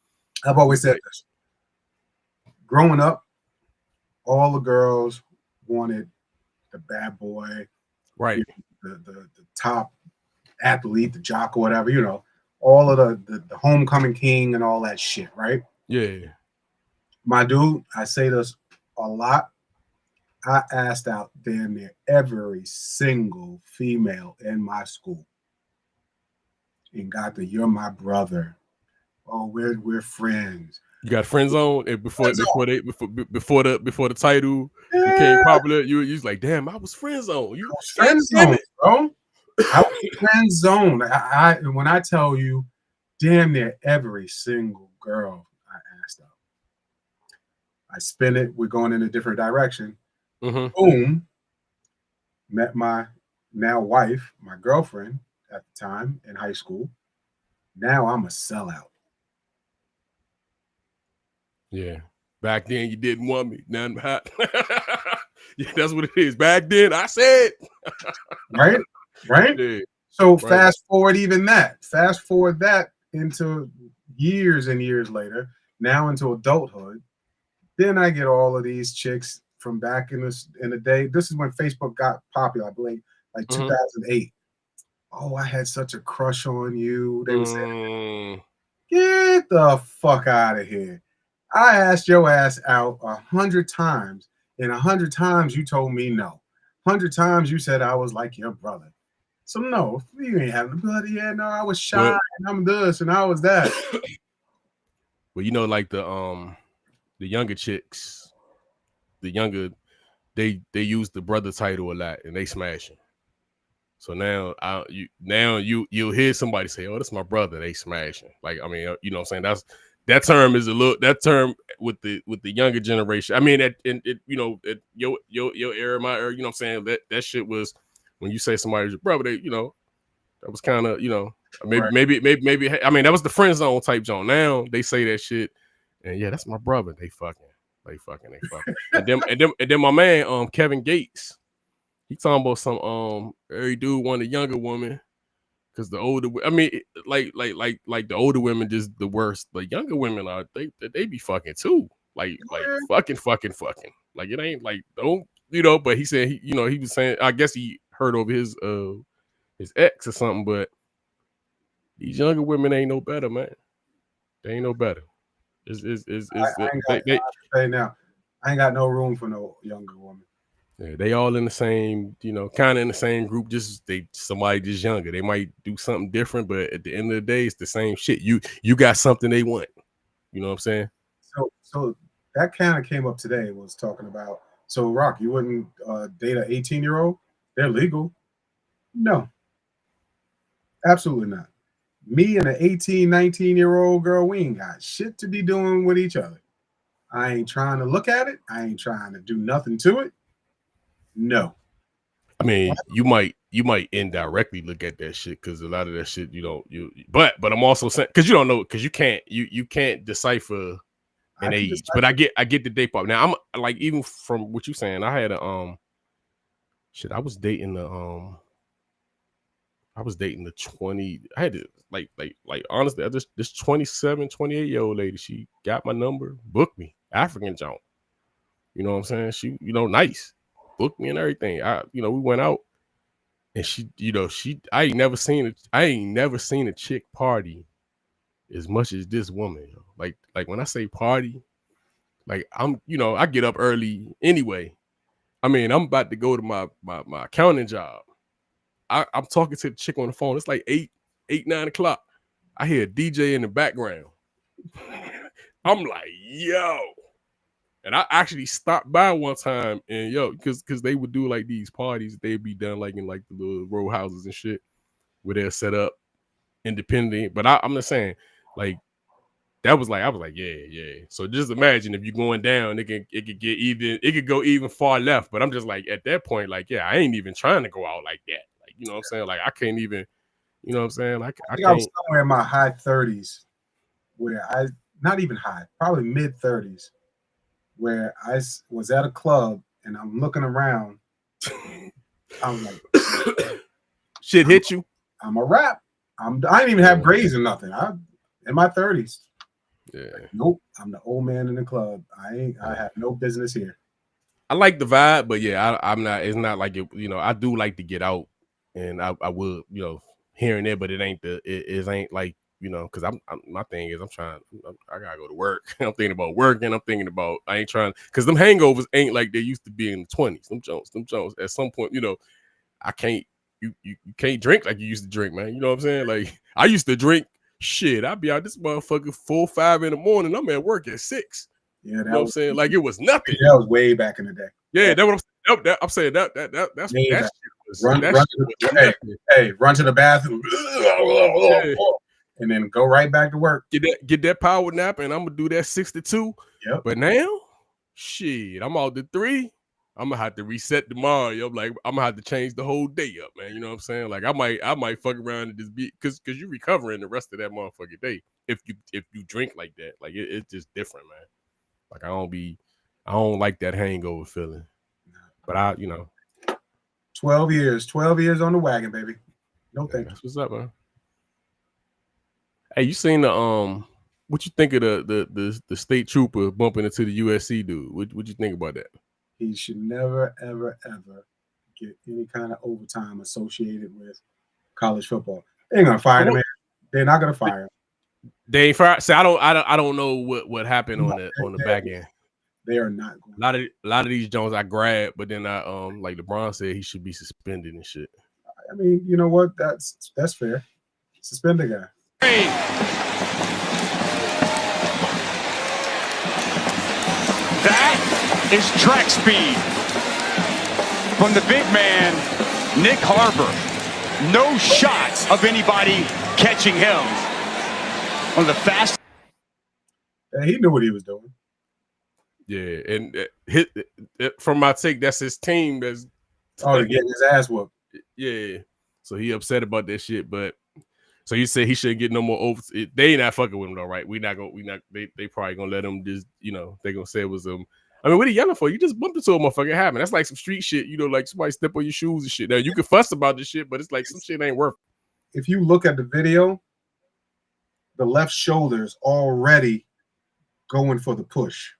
I've always said this. Growing up, all the girls wanted the bad boy, right? The top athlete, the jock or whatever. You know, all of the homecoming king and all that shit, right? Yeah. My dude, I say this a lot. I asked out damn near every single female in my school and got the "you're my brother." Oh, we're friends. You got friend zone, and before the title became popular, you was like, damn, I was friend zone. You was friend zone, bro. I was friend zone. When I tell you, damn near every single girl I asked out. I spin it. We're going in a different direction. Boom. Met my now wife, my girlfriend at the time in high school. Now I'm a sellout. Yeah. Back then you didn't want me. Now I'm hot. Yeah, that's what it is. Back then I said. Right? Yeah. So fast forward Fast forward that into years and years later, now into adulthood. Then I get all of these chicks from back in the day. This is when Facebook got popular, I believe, like 2008. Oh, I had such a crush on you. They would say, get the fuck out of here. I asked your ass out 100 times, and 100 times you told me no. 100 times you said I was like your brother. So no, you ain't having the bloody. Yeah, no, I was shy, and I'm this, and I was that. Well, you know, like the younger chicks, they use the brother title a lot and they smashing. So now you'll hear somebody say, "Oh, that's my brother." They smashing. Like, I mean, you know what I'm saying? That term with the younger generation. I mean, you know, at your era, my era, you know what I'm saying? That shit was when you say somebody's your brother, they, you know, that was kind of, you know, maybe I mean, that was the friend zone type zone. Now they say that shit, and yeah, that's my brother. They fucking. and then my man, Kevin Gates, he talking about some every dude want a younger woman because the older, I mean, like the older women just the worst. The younger women are they be fucking too, like fucking. Like it ain't like don't, you know. But he said he was saying, I guess he heard over his ex or something, but these younger women ain't no better, man. They ain't no better. I ain't got no room for no younger woman. Yeah, they all in the same, you know, kind of in the same group. Just somebody just younger. They might do something different, but at the end of the day, it's the same shit. You got something they want. You know what I'm saying? So that kind of came up today. Was talking about So, Rock, you wouldn't date an 18-year-old? They're legal. No, absolutely not. Me and an 18, 19-year-old girl, we ain't got shit to be doing with each other. I ain't trying to look at it. I ain't trying to do nothing to it. No. I mean, you might indirectly look at that shit because a lot of that shit but I'm also saying because you don't know because you can't decipher an age. But I get the day part. Now I'm like even from what you saying, I had a I was dating the 20. I had to like honestly, this 27, 28-year-old lady, she got my number, booked me, African Joan. You know what I'm saying? She, nice. Booked me and everything. We went out and she, I ain't never seen a chick party as much as this woman. Like when I say party, like I get up early anyway. I mean, I'm about to go to my accounting job. I'm talking to the chick on the phone. It's like 9 o'clock. I hear a DJ in the background. I'm like, yo. And I actually stopped by one time and because they would do like these parties, they'd be done like in like the little row houses and shit where they're set up independently. But I'm just saying, like, I was like, yeah. So just imagine if you're going down, it could go even far left. But I'm just like, at that point, like, yeah, I ain't even trying to go out like that. Like, you know what I'm saying? Like, I can't even, you know what I'm saying? Like, I think I was somewhere in my high 30s where not even high, probably mid 30s, where I was at a club and I'm looking around. I'm like, shit hit you. I'm a rap. I didn't even have grades or nothing. I'm in my 30s. Yeah. Like, nope. I'm the old man in the club. I have no business here. I like the vibe, but yeah, I'm not. It's not like it. I do like to get out, and I would, here and there, but it ain't it ain't like because I'm my thing is I gotta go to work. I'm thinking about working. I'm thinking about I ain't trying because them hangovers ain't like they used to be in the 20s. Them Jones. At some point, I can't. You can't drink like you used to drink, man. You know what I'm saying? Like I used to drink. Shit, I'd be out this motherfucker 4, 5 in the morning. I'm at work at 6. Yeah, you know what I'm saying? Like it was nothing. That was way back in the day. Yeah, that's what I'm saying. That's way that back. shit was run to the bathroom, and then go right back to work. Get that power nap, and I'm gonna do that 6 to 2. Yep. But now, shit, I'm out to 3. I'm gonna have to reset tomorrow. Yo, like I'm gonna have to change the whole day up, man. You know what I'm saying? Like I might fuck around and just be because you recovering the rest of that motherfucking day if you drink like that. Like it's just different, man. Like I don't like that hangover feeling. But 12 years on the wagon, baby. No thank you. That's what's up, man. Hey, you seen the what you think of the state trooper bumping into the USC dude? What you think about that? He should never, ever, ever get any kind of overtime associated with college football. They ain't gonna fire him. They're not gonna fire him. They ain't fire. So I don't know what happened on the back end. They are not going. A lot of these Jones I grabbed, but then I like LeBron said he should be suspended and shit. I mean, you know what? That's fair. Suspend the guy. That is track speed from the big man, Nick Harbor. No shots of anybody catching him. One of the fastest. Yeah, he knew what he was doing. Yeah, and from my take, that's his team. That's to get his ass whooped. Yeah, so he upset about that shit. But so you said he shouldn't get no more over. They ain't not fucking with him though, right? They probably gonna let him just they gonna say it was I mean, what are you yelling for? You just bumped into a motherfucker. Happened. That's like some street shit. Like somebody step on your shoes and shit. Now you can fuss about this shit, but it's like some shit ain't worth it. If you look at the video, the left shoulder's already going for the push.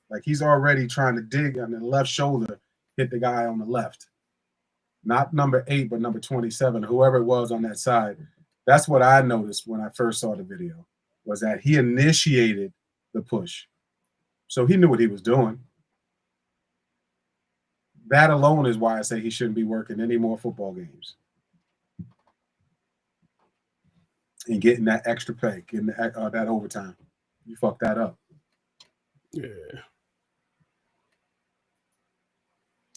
Like he's already trying to dig on the left shoulder, hit the guy on the left. Not number 8, but number 27, whoever it was on that side. That's what I noticed when I first saw the video, was that he initiated the push. So he knew what he was doing. That alone is why I say he shouldn't be working any more football games. And getting that extra pay, getting that overtime. You fucked that up. Yeah.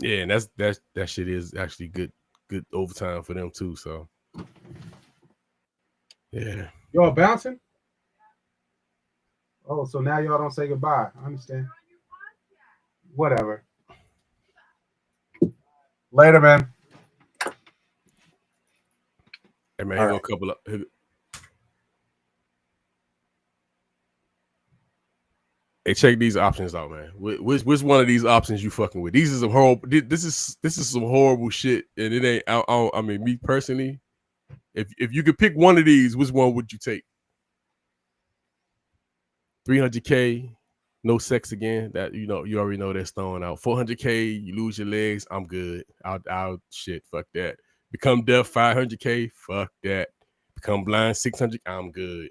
Yeah, and that shit is actually good overtime for them too. So yeah. Y'all bouncing? Oh, so now y'all don't say goodbye. I understand. Whatever. Later, man. Hey man, All here go right. a couple of. Hey, check these options out, man. Which one of these options you fucking with? These is some horrible. This is some horrible shit, and it ain't. I mean, me personally, if you could pick one of these, which one would you take? 300K, no sex again. That you already know that's throwing out. 400K, you lose your legs. I'm good. I'll shit. Fuck that. Become deaf. 500K. Fuck that. Become blind. 600. I'm good.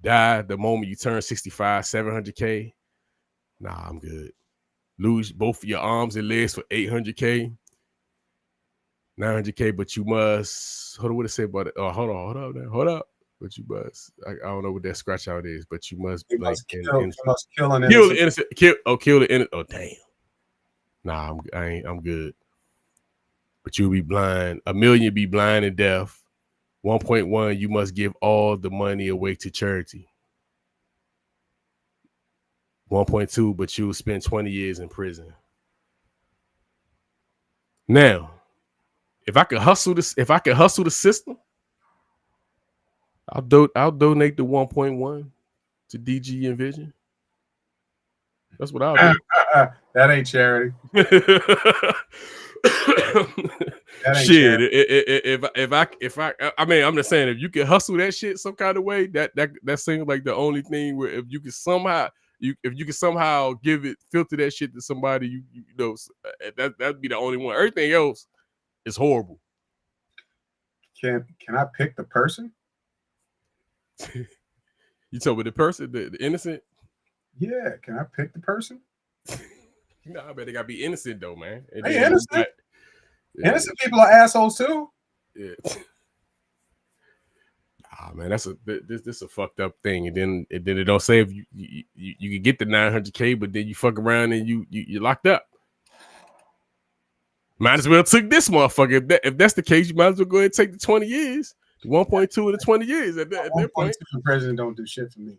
Die the moment you turn 65. 700K. Nah, I'm good. Lose both of your arms and legs for 800K. 900K, but you must. Hold on, what it say about it? Oh, hold up. But you must. I don't know what that scratch out is, but you must like kill an kill innocent. the innocent. Kill the innocent. Oh damn. Nah, I'm good. But you'll be blind. 1 million be blind and deaf. 1.1, you must give all the money away to charity. 1.2, but you'll spend 20 years in prison. Now, if I could hustle the system, I'll donate the 1.1 to DG and Vision. That's what I'll do. That ain't charity. That ain't Shit. charity. If I mean, I'm just saying, if you can hustle that shit some kind of way, that seems like the only thing where if you can somehow filter that shit to somebody, you know, that'd be the only one. Everything else is horrible. Can I pick the person? You talking about the person, the innocent? Yeah, can I pick the person? No, I bet they gotta be innocent though, man. And Hey, then innocent. Innocent people are assholes too. Yeah. Man, this a fucked up thing. And then it don't say if you can get the 900K, but then you fuck around and you're locked up. Might as well took this motherfucker. If that's the case, you might as well go ahead and take the 20 years. The 1.2 and the 20 years at that point. The president don't do shit for me.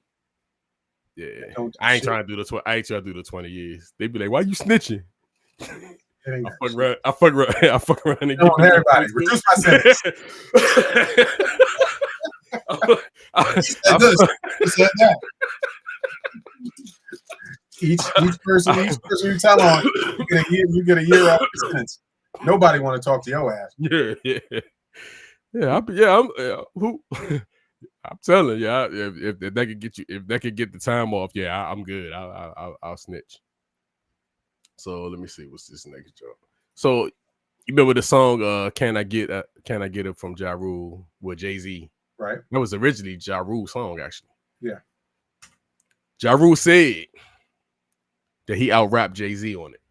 Yeah, I ain't trying to do the 20 years. They be like, "Why you snitching?" I fuck around and get everybody. Reduce my sentence. He said that. Each person you tell on, you get a year off the sentence. Nobody want to talk to your ass. I'm telling you, if that could get you, if that could get the time off, I'm good. I'll snitch. So let me see what's this next job. So you remember the song "Can I Get It" from Ja Rule with Jay-Z? Right. That was originally Ja Rule's song, actually. Yeah. Ja Rule said that he out-rapped Jay-Z on it.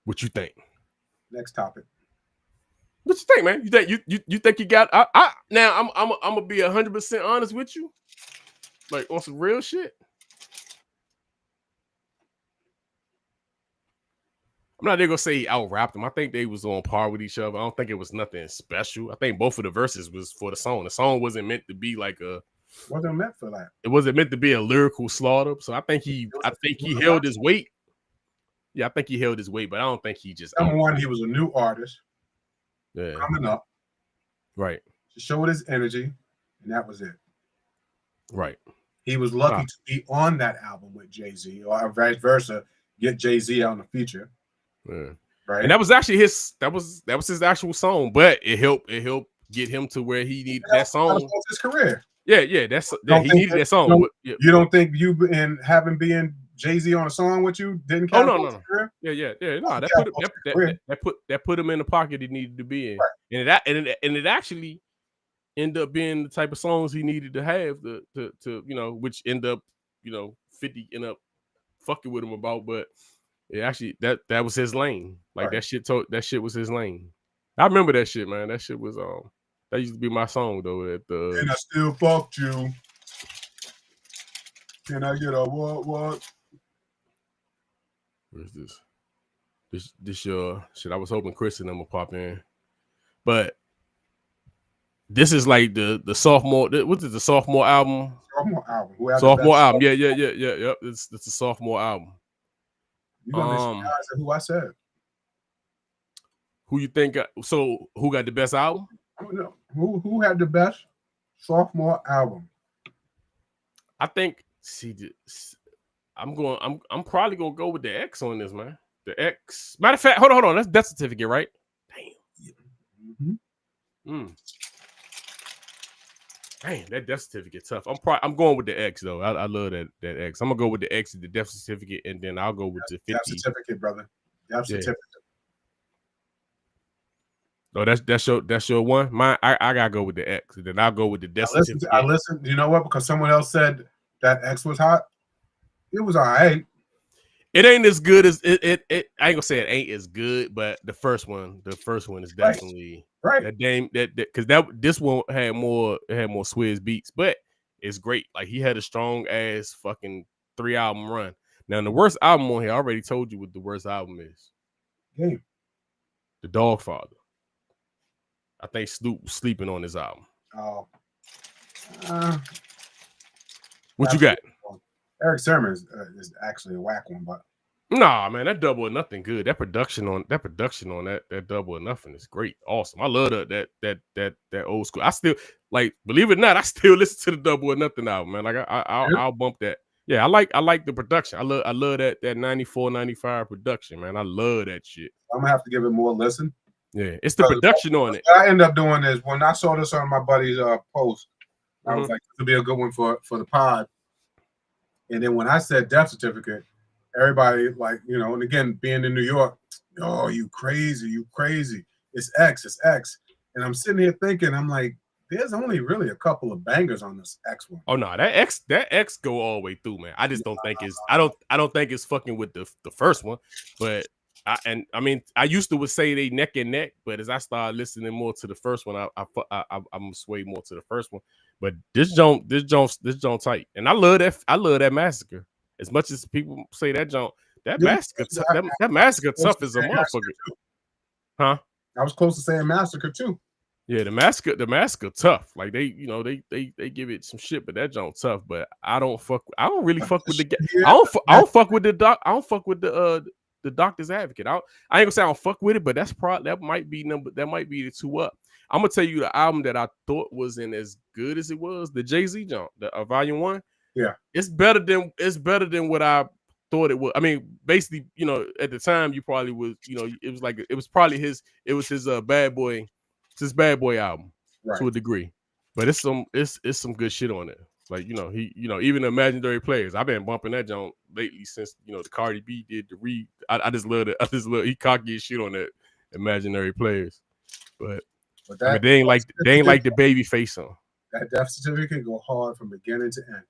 What you think? Next topic. What you think, man? You think you got? Now I'm gonna be 100% honest with you, like on some real shit. I'm not gonna say he out-rapped him. I think they was on par with each other. I don't think it was nothing special. I think both of the verses was for the song. The song wasn't meant to be like a. Wasn't meant for that. It wasn't meant to be a lyrical slaughter. So I think he held his weight. Yeah, I think he held his weight, but I don't think he just. Number one, he was a new artist. Yeah. Coming up. Right. To show his energy, and that was it. Right. He was lucky to be on that album with Jay-Z, or vice versa, get Jay-Z out in the future. Yeah. Right. And that was actually his his actual song, but it helped get him to where he needed that song. His career. Yeah, he needed that song. You don't think you and having being Jay-Z on a song with you didn't count? Oh no. Career? Yeah. No, that put him in the pocket he needed to be in. Right. And it actually ended up being the type of songs he needed to have to which end up 50 end up fucking with him about, but it actually that was his lane. Like that shit was his lane. I remember that shit, man. That shit was that used to be my song though. And I still fucked you. Can I get a what? Where's this? This your shit. I was hoping Chris and them would pop in, but this is like the sophomore. What is the sophomore album? Sophomore album. Who had Sophomore the best album. Yeah. Yep. It's a sophomore album. You gonna be surprised at who I said? Who you think? So who got the best album? I don't know. Who had the best sophomore album? I think. I'm probably gonna go with the X on this, man. The X. Matter of fact, hold on. That's death certificate, right? Damn. Mm-hmm. Dang, that death certificate tough. I'm going with the X though. I love that X. I'm gonna go with the X, the death certificate, and then I'll go with the 50. Death certificate, brother. Death certificate. Oh, that's your one. Mine, I gotta go with the X, and then I'll go with the death certificate. I listened. You know what? Because someone else said that X was hot. It was all right. It ain't as good as it. I ain't gonna say it ain't as good, but the first one is definitely right. That because this one had more Swizz beats, but it's great. Like he had a strong ass fucking 3-album run. Now the worst album on here, I already told you what the worst album is. Game. The Dogfather. I think Snoop was sleeping on this album. Oh. What you got? Eric Sermon is actually a whack one, but nah, man, that Double or Nothing good. That production on that Double or Nothing is great, awesome. I love that old school. I still like, believe it or not, I still listen to the Double or Nothing album, man. Like I'll bump that. Yeah, I like the production. I love that 94, 95 production, man. I love that shit. I'm gonna have to give it more listen. Yeah, it's the production on it. What I end up doing is when I saw this on my buddy's post, I was like, this would be a good one for the pod. And then when I said death certificate, everybody and again, being in New York, oh, you crazy. It's X. And I'm sitting here thinking, I'm like, there's only really a couple of bangers on this X one. Oh no, that X go all the way through, man. I just don't think it's I don't think it's fucking with the first one, but I used to say they neck and neck, but as I started listening more to the first one, I'm sway more to the first one. But this joint tight, and I love that Massacre. As much as people say that joint, Massacre tough as a motherfucker. Huh? I was close to saying Massacre too. Yeah, the Massacre tough. Like they give it some shit, but that joint tough. But I don't really fuck with the. I don't fuck with the Doctor's Advocate. I ain't gonna say I don't fuck with it, but that might be the two up. I'm gonna tell you the album that I thought wasn't as good as it was, the Jay-Z joint, the Volume 1. Yeah, it's better than what I thought it was. I mean, basically, at the time you probably was, it was his Bad Boy, his Bad Boy album to a degree, but it's some good shit on it. Like, even the Imaginary Players. I've been bumping that joint lately since, the Cardi B did the read. I just love it. He cocky as shit on that Imaginary Players. But they ain't like the baby face on. That death certificate go hard from beginning to end.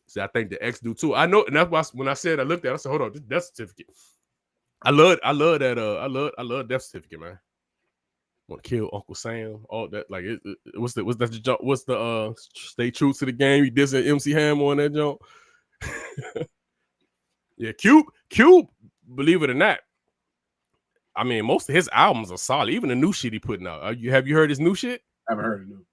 So I think the X do too. I know, and that's why when I said I looked at it, I said, hold on, this death certificate. I love that I love death certificate, man. Want to kill Uncle Sam, all that. Like what's the stay true to the game? He dissing MC Hammer on that joint. Yeah, Cube, believe it or not. I mean, most of his albums are solid. Even the new shit he putting out. Have you heard his new shit? I haven't heard it new.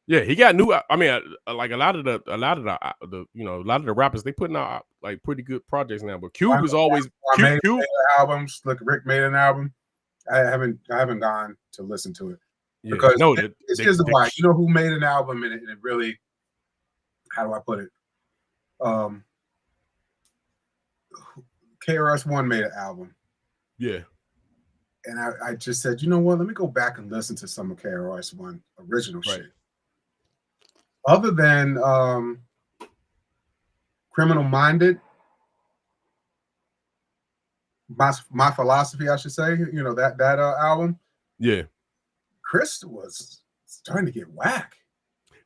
Yeah, he got new. I mean, like a lot of the rappers, they putting out like pretty good projects now. But Cube is always Cube. Albums. Look, Rick made an album. I haven't gone to listen to it because here's why. You know who made an album and it really, how do I put it? KRS-One made an album. Yeah. And I just said, you know what? Let me go back and listen to some of KRS-One original shit. Other than Criminal Minded, my philosophy, I should say, that album. Yeah. Chris was starting to get whack.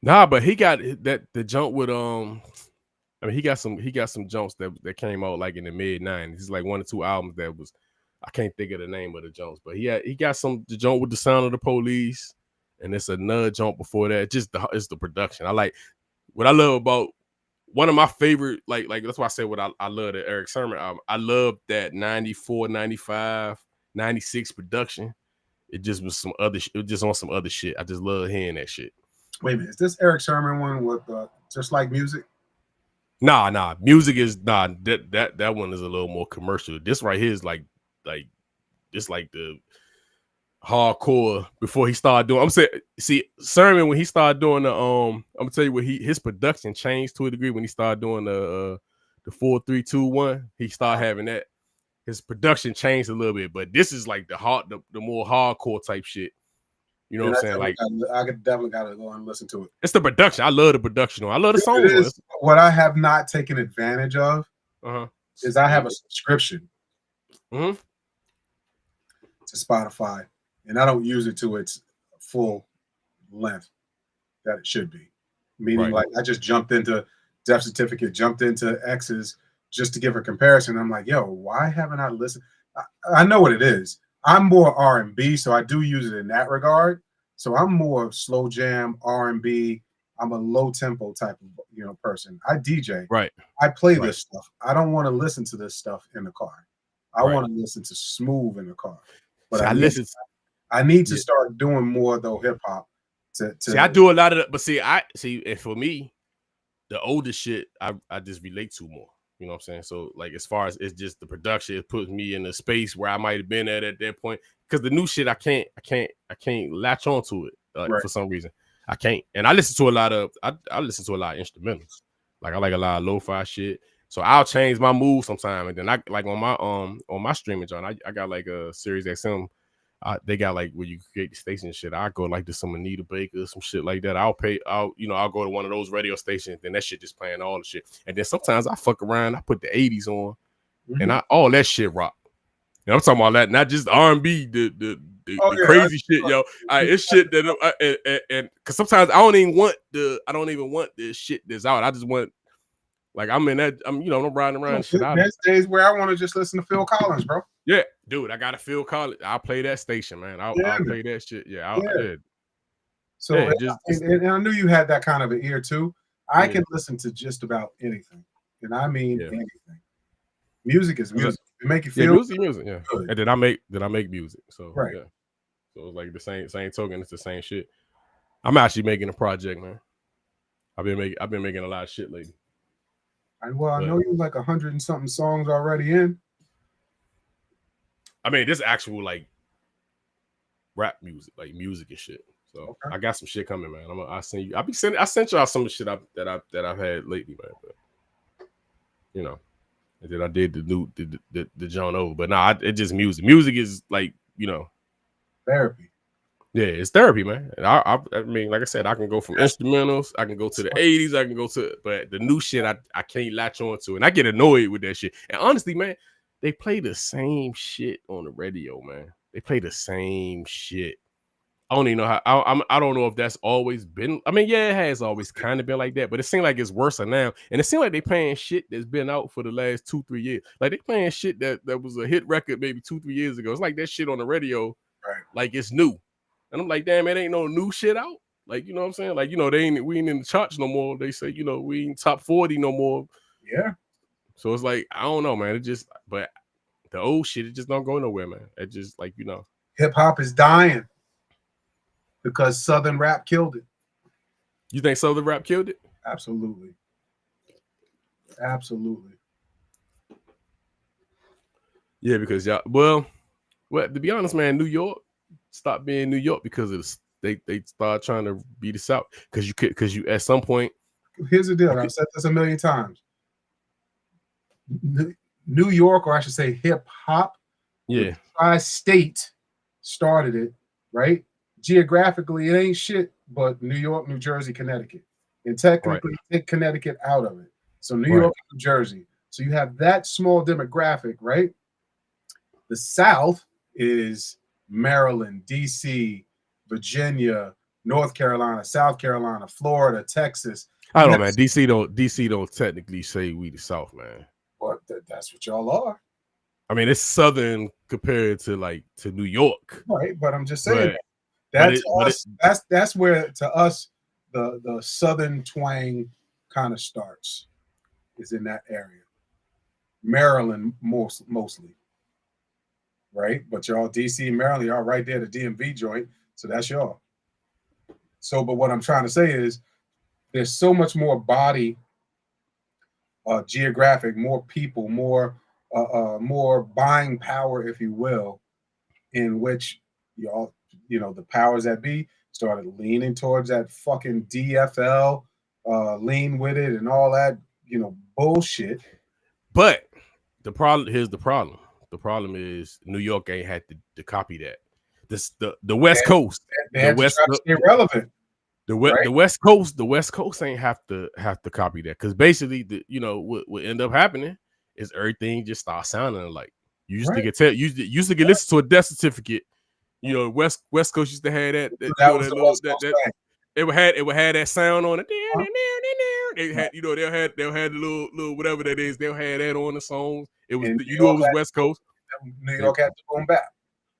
Nah, but he got the jump with I mean, he got some jumps that came out like in the mid-90s. It's like 1 or 2 albums that was, I can't think of the name of the jumps, but he got the jump with the Sound of the Police, and it's another jump before that. It's the production. I like what I love about one of my favorite, like that's why I say what I love the Eric Sermon album. I love that 94, 95, 96 production. It just was some other it was just on some other shit. I just love hearing that shit. Wait a minute, is this Eric Sermon one with Just Like Music? Nah. Music is that one is a little more commercial. This right here is like just like the hardcore before he started doing. I'm saying, see, Sermon when he started doing the I'm gonna tell you what his production changed to a degree when he started doing the 4-3-2-1. He started having that. His production changed a little bit, but this is like the more hardcore type shit. You know what I'm saying? Like I could definitely gotta go and listen to it. it's the production. I love the production. I love the songs. What I have not taken advantage of is I have a subscription to Spotify, and I don't use it to its full length that it should be. Meaning, like I just jumped into Death Certificate, jumped into X's just to give a comparison. I'm like, yo, why haven't I listened? I know what it is. I'm more R&B, so I do use it in that regard. So I'm more of slow jam, R&B. I'm a low tempo type of person. I DJ. Right. I play this stuff. I don't want to listen to this stuff in the car. I want to listen to smooth in the car. But See, I need to start doing more though hip hop. See, I do a lot of that, but and for me, the older shit I just relate to more. You know what I'm saying? So like as far as it's just the production, it puts me in a space where I might have been at that point. Because the new shit I can't latch onto it for some reason. I can't. And I listen to a lot of instrumentals. Like I like a lot of lo-fi shit. So I'll change my mood sometime, and then I like on my streaming joint, I got like a Sirius XM. They got like where you create the station and shit. I go like to some Anita Baker, some shit like that. I'll go to one of those radio stations, then that shit just playing all the shit. And then sometimes I fuck around, I put the 80s on, and all that shit rock. And I'm talking about that, not just R&B, the crazy shit, yo. It's shit that and because sometimes I don't even want the shit that's out. I just want. Like I'm riding around shit out. There's days where I want to just listen to Phil Collins, bro. Yeah, dude, I got to Phil Collins. I'll play that station, man. I'll play that shit. Yeah, So and I knew you had that kind of an ear too. I can listen to just about anything, and I mean anything. Music is music. It make you feel music. Yeah, good. And then I make music. So yeah, so it's like the same token. It's the same shit. I'm actually making a project, man. I've been making a lot of shit lately. Well, I know you like 100 and something songs already in. I mean, this actual like rap music, like music and shit. So I got some shit coming, man. I sent y'all some shit that I've had lately, man. But and then I did the John O. But nah, it's just music. Music is like therapy. Yeah, it's therapy, man. I mean, like I said, I can go from instrumentals, I can go to the 80s, I can go to, but the new shit I can't latch on to, and I get annoyed with that shit. And honestly, man, they play the same shit on the radio, man. They play the same shit. I don't even know how. I don't know if that's always been. I mean, yeah, it has always kind of been like that, but it seems like it's worse now. And it seems like they playing shit that's been out for the last 2-3 years. Like they playing shit that was a hit record maybe 2-3 years ago. It's like that shit on the radio, like it's new. And I'm like, damn, it ain't no new shit out. Like, you know what I'm saying? Like, we ain't in the charts no more. They say, we ain't top 40 no more. Yeah. So it's like, I don't know, man. But the old shit, it just don't go nowhere, man. It just like, Hip hop is dying because Southern rap killed it. You think Southern rap killed it? Absolutely. Absolutely. Yeah, because well, to be honest, man, New York stopped being New York because they started trying to be the South. Because you at some point. Here's the deal. I've said this a million times. New York, or I should say hip hop, tri-state started it, right? Geographically, it ain't shit but New York, New Jersey, Connecticut. And technically take Connecticut out of it. So New York, New Jersey. So you have that small demographic, right? The South is Maryland, DC, Virginia, North Carolina, South Carolina, Florida, Texas. I don't know, man. DC don't technically say we the South, man. But that's what y'all are. I mean, it's Southern compared to New York. Right, but I'm just saying that's where to us the Southern twang kind of starts. is in that area. Maryland mostly, right? But y'all DC, Maryland, y'all right there, the DMV joint. So that's y'all. So, but what I'm trying to say is there's so much more body, geographic, more people, more buying power, if you will, in which y'all, the powers that be started leaning towards that fucking DFL, lean with it and all that, bullshit. But here's the problem. The problem is New York ain't had to copy that. The West Coast, they had to try to stay relevant. The West Coast ain't have to copy that, because basically what end up happening is everything just starts sounding alike. You used to get listen to a death certificate. West Coast used to have that it would have that sound on it. They had they'll have the little whatever that is. They'll have that on the songs. It was it was West Coast. New York had the boom bap.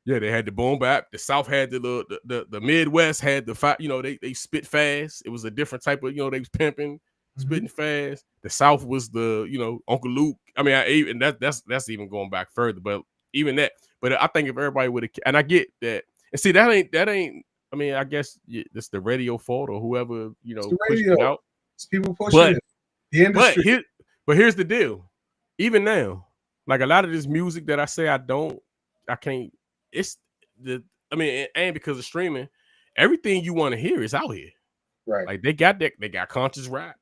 Yeah, they had the boom bap. The South had the Midwest had the they spit fast. It was a different type of they was pimping, spitting fast. The South was the Uncle Luke. I mean, that's even going back further, but even that. But I think if everybody would have, and I get that, and see that ain't. I mean, I guess it's the radio fault or whoever pushed it out. It's people pushing it. The industry. But here's the deal. Even now, like a lot of this music that I say I can't. It's it ain't because of streaming. Everything you want to hear is out here. Right. Like they got conscious rap.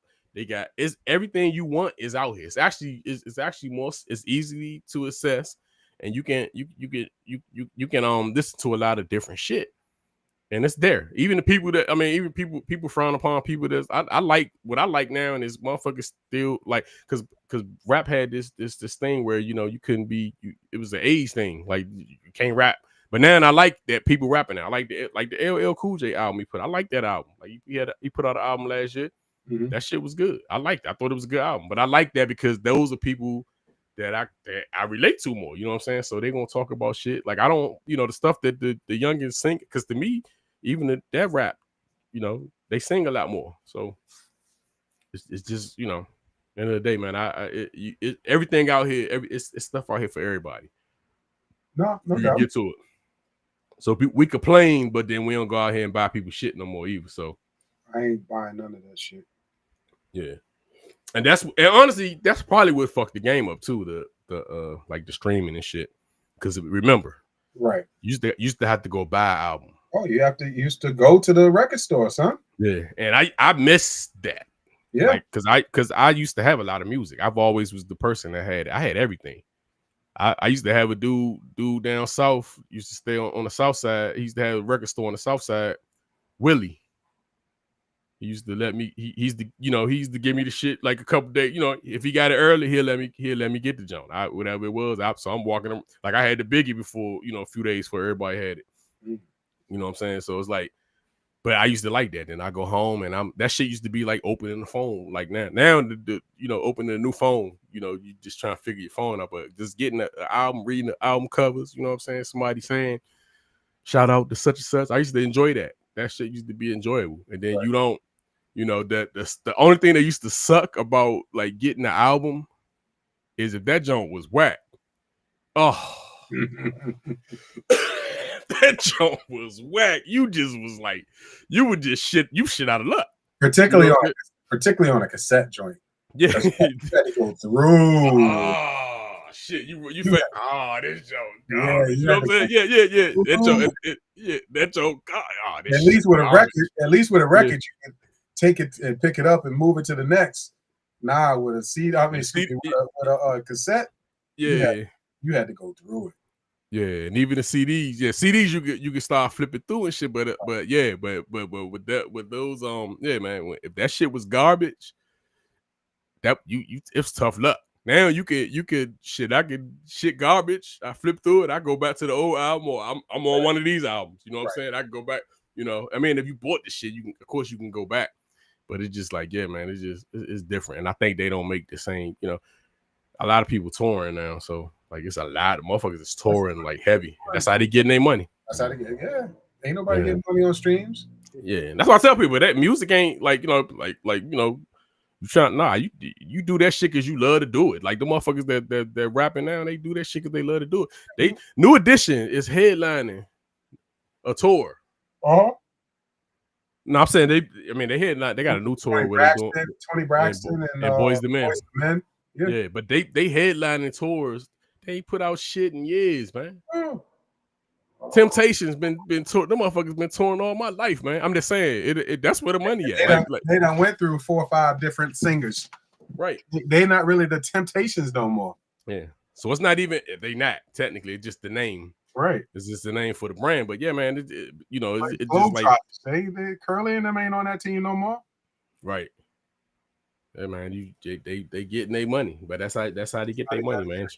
Everything you want is out here. It's actually more. It's easy to access, and you can listen to a lot of different shit, and it's there. Even the people that even people frown upon people that I like what I like now, and this motherfuckers still like because rap had this thing where you couldn't be. It was an age thing. Like you can't rap. But now I like that people rapping now. I like the LL Cool J album he put. I like that album. Like he put out an album last year. That shit was good. I liked it. I thought it was a good album. But I like that because those are people that I relate to more. You know what I'm saying? So they're gonna talk about shit. Like I don't, the stuff that the youngins sing, because to me, even that rap, they sing a lot more. So it's just, end of the day, man. Everything out here, it's stuff out here for everybody. No you doubt. Can get to it. So we complain, but then we don't go out here and buy people shit no more either. So I ain't buying none of that shit. Yeah, and honestly, that's probably what fucked the game up too. The like the streaming and shit. Because remember, right? You used to have to go buy an album. Oh, used to go to the record store, son. Yeah, and I miss that. Yeah, because I used to have a lot of music. I've always was the person that had everything. I used to have a dude down south, used to stay on the south side. He used to have a record store on the south side. Willie. He used to let me, he used to give me the shit like a couple days. If he got it early, he'll let me get the joint. Whatever it was. So I'm walking him like I had the Biggie before, a few days before everybody had it. You know what I'm saying? So it's like, but I used to like that. Then I go home and that shit used to be like opening the phone. Like now the opening a new phone, you just trying to figure your phone out, but just getting an album, reading the album covers, you know what I'm saying? Somebody saying, shout out to such and such. I used to enjoy that. That shit used to be enjoyable. And then you don't, that's the only thing that used to suck about like getting the album is if that joint was whack. Oh, that joint was whack. You just was like, you would just shit out of luck. Particularly on a cassette joint. Yeah, you had to go through. Oh shit! You felt this joke. Yeah, you know what I'm saying? Yeah. That joke. At least with a record, you can take it and pick it up and move it to the next. Nah, with a CD, with a cassette. Yeah, you had to go through it. Yeah, and even the CDs, CDs you can start flipping through and shit, but with those man, if that shit was garbage, that it's tough luck. Now you could shit. I could shit garbage. I flip through it. I go back to the old album, or I'm on one of these albums. You know what I'm saying? I can go back. I mean, if you bought the shit, of course you can go back. But it's just like, man, it's different. And I think they don't make the same. A lot of people touring now, so like it's a lot of motherfuckers is touring like heavy. That's how they getting their money. That's how they get. Yeah, ain't nobody getting money on streams. Yeah, and that's why I tell people that music ain't like You do that shit because you love to do it. Like the motherfuckers that rapping now, they do that shit because they love to do it. New Edition is headlining a tour. No, I'm saying they got a new tour where they doing Tony Braxton and Boys the Men. Boys the Men. Yeah, but they headlining tours. They ain't put out shit in years, man. Temptation's been torn. Them motherfuckers been torn all my life, man. I'm just saying, that's where the money at. They done went through 4 or 5 different singers. Right. They not really the Temptations no more. Yeah. So it's not even they not technically. It's just the name. Right. It's just the name for the brand. But yeah, man, it's just like they Curly and them ain't on that team no more. Right. Yeah, man. They getting their money, but that's how they get their money, man.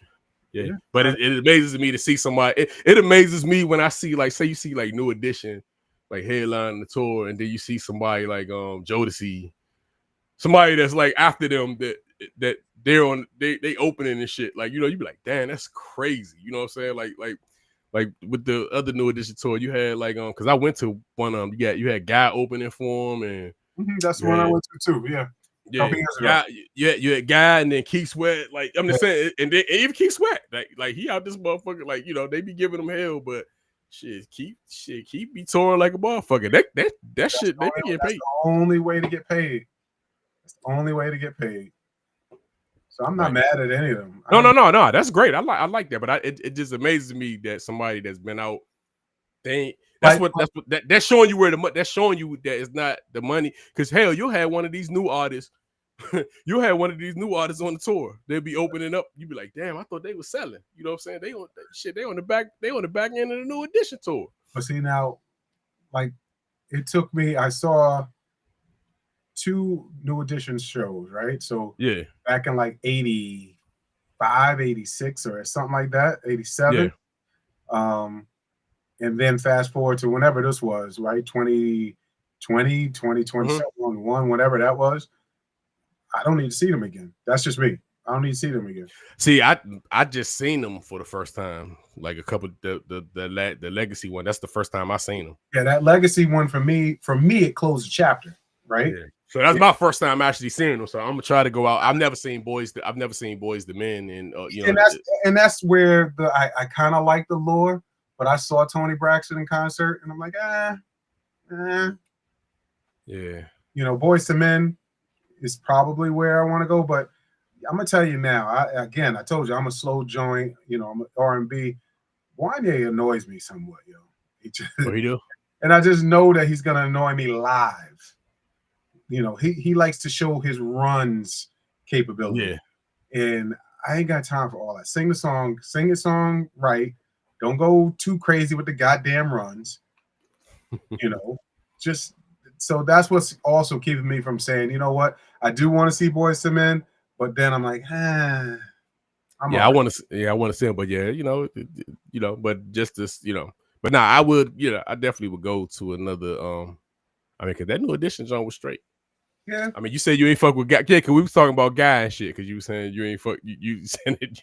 Yeah. But it amazes me to see somebody. It amazes me when I see, like, say you see like New Edition, like headlining the tour, and then you see somebody like Jodeci, somebody that's like after them that they're on they opening and shit. Like, you be like, damn, that's crazy. You know what I'm saying? Like with the other New Edition tour, you had like because I went to one you had Guy opening for him, and that's the one I went to too. Yeah. Yeah, you had Guy and then Keith Sweat. Like I'm just saying, and even Keith Sweat, like he out this motherfucker. Like they be giving him hell, but Keith be touring like a motherfucker. That shit they be getting paid. That's the only way to get paid. That's the only way to get paid. So I'm not mad at any of them. No. That's great. I like that, but it just amazes me that somebody that's been out, that's showing you where that's showing you that it's not the money. Because hell, you'll have one of these new artists. You'll have one of these new artists on the tour. They'll be opening up. You'll be like, damn, I thought they were selling. You know what I'm saying? They on the back end of the New Edition tour. But see now, like it took me. I saw 2 New Edition shows, right? So yeah, back in like 85, 86 or something like that, 87. Yeah. And then fast forward to whenever this was, right? 2020, 2021, whatever that was. I don't need to see them again. That's just me. I don't need to see them again. See, I just seen them for the first time, like a couple the Legacy one. That's the first time I seen them. Yeah, that Legacy one for me, it closed a chapter, right? Yeah. So that's my first time actually seeing them. So I'm gonna try to go out. I've never seen Boys the Men, and that's where I kind of like the lore. But I saw Tony Braxton in concert, and I'm like, yeah. Boys to Men is probably where I want to go. But I'm gonna tell you now. I told you I'm a slow joint. I'm an R&B. Wanye annoys me somewhat, yo. What he do? And I just know that he's gonna annoy me live. He likes to show his runs capability. Yeah. And I ain't got time for all that. Sing the song right. Don't go too crazy with the goddamn runs. Just so that's what's also keeping me from saying, you know what? I do want to see Boys to Men, but then I'm like, I want to see him, but but just this, but nah, I would, I definitely would go to another, because that New Edition joint was straight. Yeah. I mean, you said you ain't fuck with Guy. Yeah, because we was talking about Guy and shit, because you were saying you ain't fuck, you said it.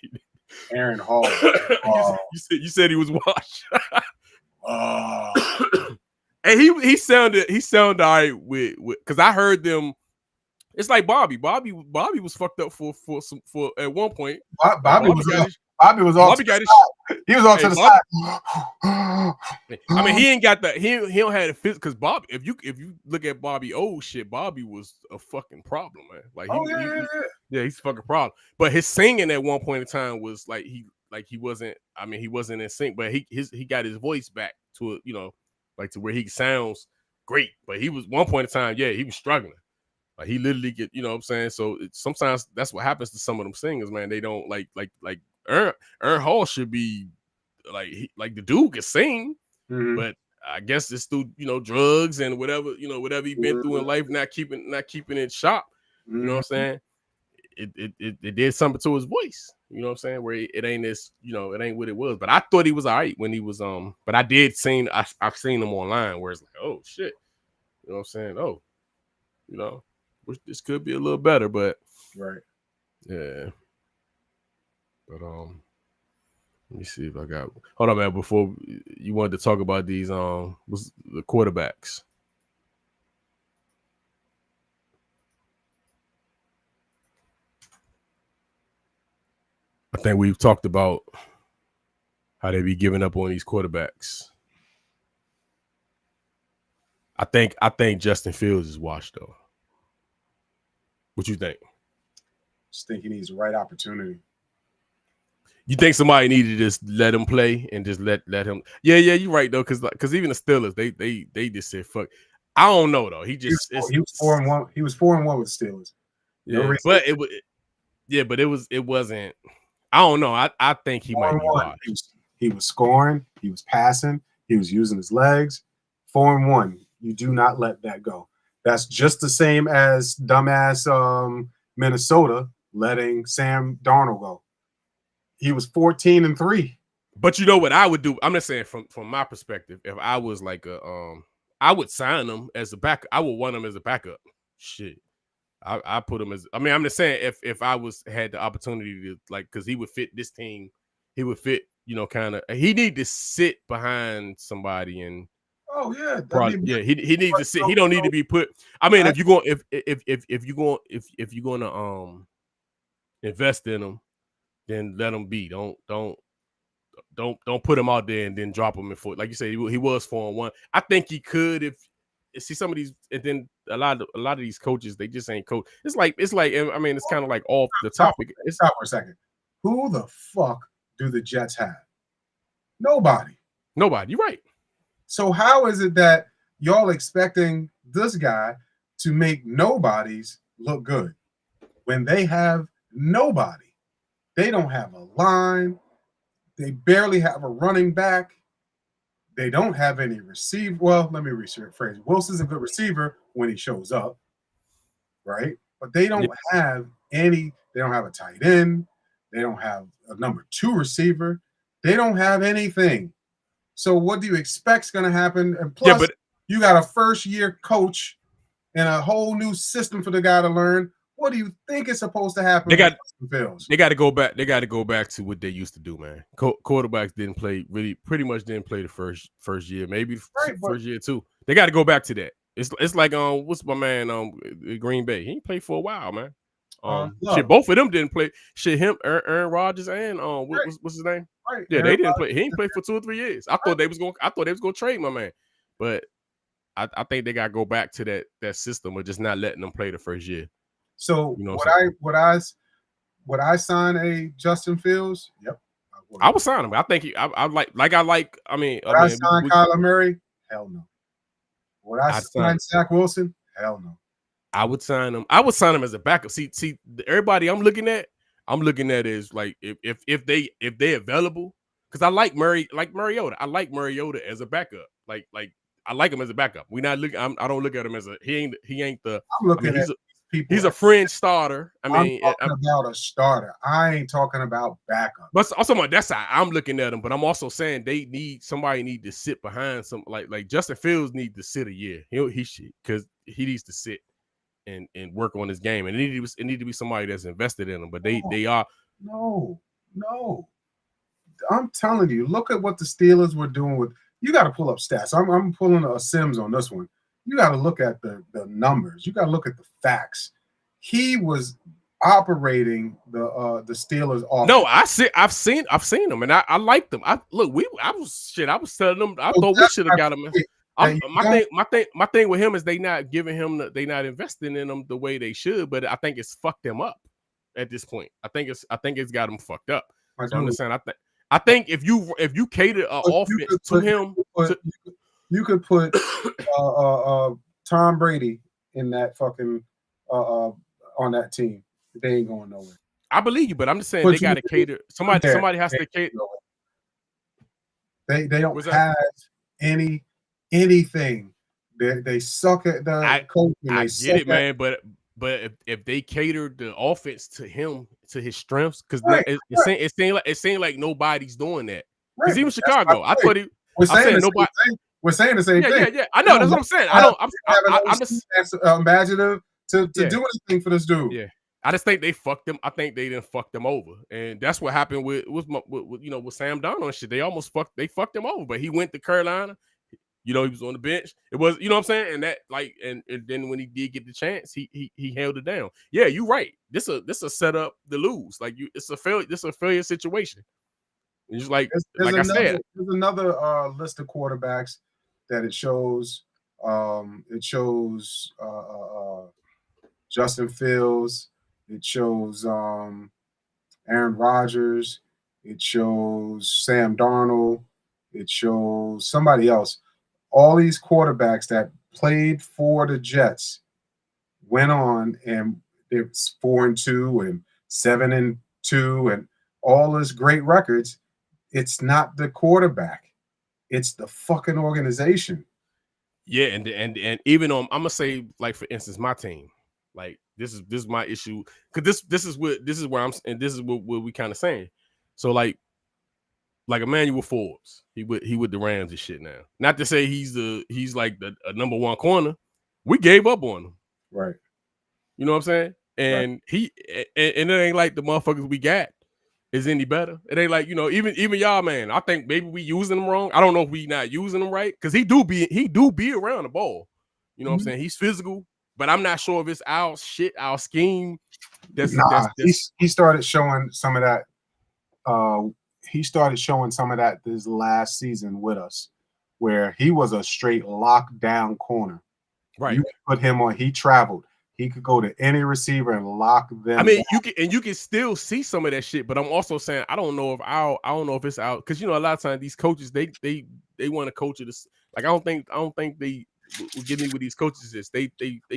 Aaron Hall. You said he was washed. And he sounded all right with because I heard them. It's like Bobby was fucked up for at one point. Bobby was off to the side. He was off to the side. I mean, he ain't got that. He don't have the fit because Bobby. If you look at Bobby old shit, Bobby was a fucking problem, man. Like he's a fucking problem. But his singing at one point in time was like he wasn't. I mean, he wasn't in sync, but he got his voice back to like to where he sounds great. But he was one point in time, he was struggling. Like he literally get, what I'm saying? So sometimes that's what happens to some of them singers, man. They don't like Aaron Hall should be like the dude can sing, but I guess it's through drugs and whatever he been through in life, not keeping it sharp. You know what I'm saying? It did something to his voice. You know what I'm saying? Where it ain't this, it ain't what it was. But I thought he was all right when he was but I did I've seen him online where it's like, oh shit. You know what I'm saying? Oh, this could be a little better, but right. Yeah. But let me see if I got. Hold on, man. Before you wanted to talk about these was the quarterbacks. I think we've talked about how they be giving up on these quarterbacks. I think Justin Fields is washed though. What you think? Just think he needs the right opportunity. You think somebody needed to just let him play and just let him? Yeah, you're right though, because even the Steelers, they just said fuck. I don't know though. He was 4-1. He was 4-1 with the Steelers. No yeah, reason. but it wasn't. I don't know. I think he might be washed. He was scoring. He was passing. He was using his legs. 4-1. You do not let that go. That's just the same as dumbass Minnesota letting Sam Darnold go. He was 14-3. But you know what I would do? I'm just saying from my perspective. If I was like I would sign him as a backup. I would want him as a backup. Shit. I put him as. I mean, I'm just saying if I had the opportunity to because he would fit this team. He would fit. Kind of. He need to sit behind somebody and. Oh yeah, he needs to sit. He don't need to be put. I mean, if you're going to invest in him, then let him be. Don't put him out there and then drop him in foot. Like you said, he was 4-1. I think he could if see some of these, and then a lot of these coaches, they just ain't coach. It's like I mean, it's kind of like off the topic. Stop for a second. Who the fuck do the Jets have? Nobody. You're right. So how is it that y'all expecting this guy to make nobodies look good when they have nobody? They don't have a line. They barely have a running back. They don't have any receiver. Well, let me rephrase. Wilson's a good receiver when he shows up, right? But they don't have any. They don't have a tight end. They don't have a number 2 receiver. They don't have anything. So what do you expect's going to happen? And plus, you got a first-year coach and a whole new system for the guy to learn. What do you think is supposed to happen? They got to go back. They got to go back to what they used to do, man. Quarterbacks pretty much didn't play the first year, maybe first year too. They got to go back to that. It's like what's my man Green Bay? He ain't played for a while, man. Both of them didn't play. Him, Aaron Rodgers, and what's his name? Right. Yeah, they didn't play. He ain't played for 2 or 3 years. I thought they was going to trade my man, but I think they got to go back to that system of just not letting them play the first year. So would I sign a Justin Fields? Yep. I would sign him. I think I like. I mean, would I sign Kyler Murray? Hell no. Would I sign Zach Wilson? Hell no. I would sign him. I would sign him as a backup. See, everybody I'm looking at is like if they available, because I like Mariota. I like Mariota as a backup. Like I like him as a backup. We not looking. I don't look at him as a he ain't the. I'm looking at people. He's a fringe starter. I'm talking about a starter. I ain't talking about backup. But also that's how I'm looking at him. But I'm also saying somebody need to sit behind some like Justin Fields need to sit a year. He should, because he needs to sit and work on his game. And it need to be somebody that's invested in him. But they are. No. I'm telling you, look at what the Steelers were doing with. You got to pull up stats. I'm pulling a Sims on this one. You got to look at the numbers. You got to look at the facts. He was operating the Steelers offense. No, I've seen them, and I liked them. I was telling them I thought we should have got him. My thing with him is they not investing in him the way they should, but I think it's fucked them up at this point. I think it's got them fucked up. So I'm just saying, I think if you cater an offense to him, you could put Tom Brady in that fucking on that team. They ain't going nowhere. I believe you, but I'm just saying they got to cater. Somebody has to cater. They don't have anything. They suck at the coaching. I get it, man, but if they catered the offense to him, to his strengths, because it seemed like nobody's doing that. Because even Chicago, I thought we're saying the same thing. Yeah. I know. That's what I'm saying. I'm just imaginative to do anything for this dude. Yeah. I just think they fucked them. I think they didn't fuck them over, and that's what happened with Sam Darnold and shit. They fucked him over, but he went to Carolina. You know, he was on the bench. It was, you know what I'm saying? And that like, and then when he did get the chance, he held it down. Yeah, you're right. This a setup to lose. Like it's a failure. This a failure situation. It's just like I said. There's another list of quarterbacks that it shows. It shows Justin Fields. It shows Aaron Rodgers. It shows Sam Darnold. It shows somebody else. All these quarterbacks that played for the Jets went on, and it's 4-2 and 7-2 and all this great records. It's not the quarterback. It's the fucking organization. Yeah, and even on, I'm gonna say, like, for instance, my team, like this is my issue, because this is where I'm, and this is what we kind of saying. So like Emmanuel Forbes, he with the Rams and shit now. Not to say he's like a number one corner. We gave up on him, right? You know what I'm saying? And right. And it ain't like the motherfuckers we got is any better. It ain't like, you know, even y'all, man. I think maybe we using them wrong. I don't know if we not using them right, because he do be around the ball. You know what I'm saying? He's physical, but I'm not sure if it's our scheme. He started showing some of that. He started showing some of that this last season with us, where he was a straight lockdown corner. Right. You could put him on. He traveled. He could go to any receiver and lock them. I mean, down. you can still see some of that shit, but I'm also saying I don't know if it's out, because you know a lot of times these coaches they want to coach it. Like I don't think they will give me with these coaches is they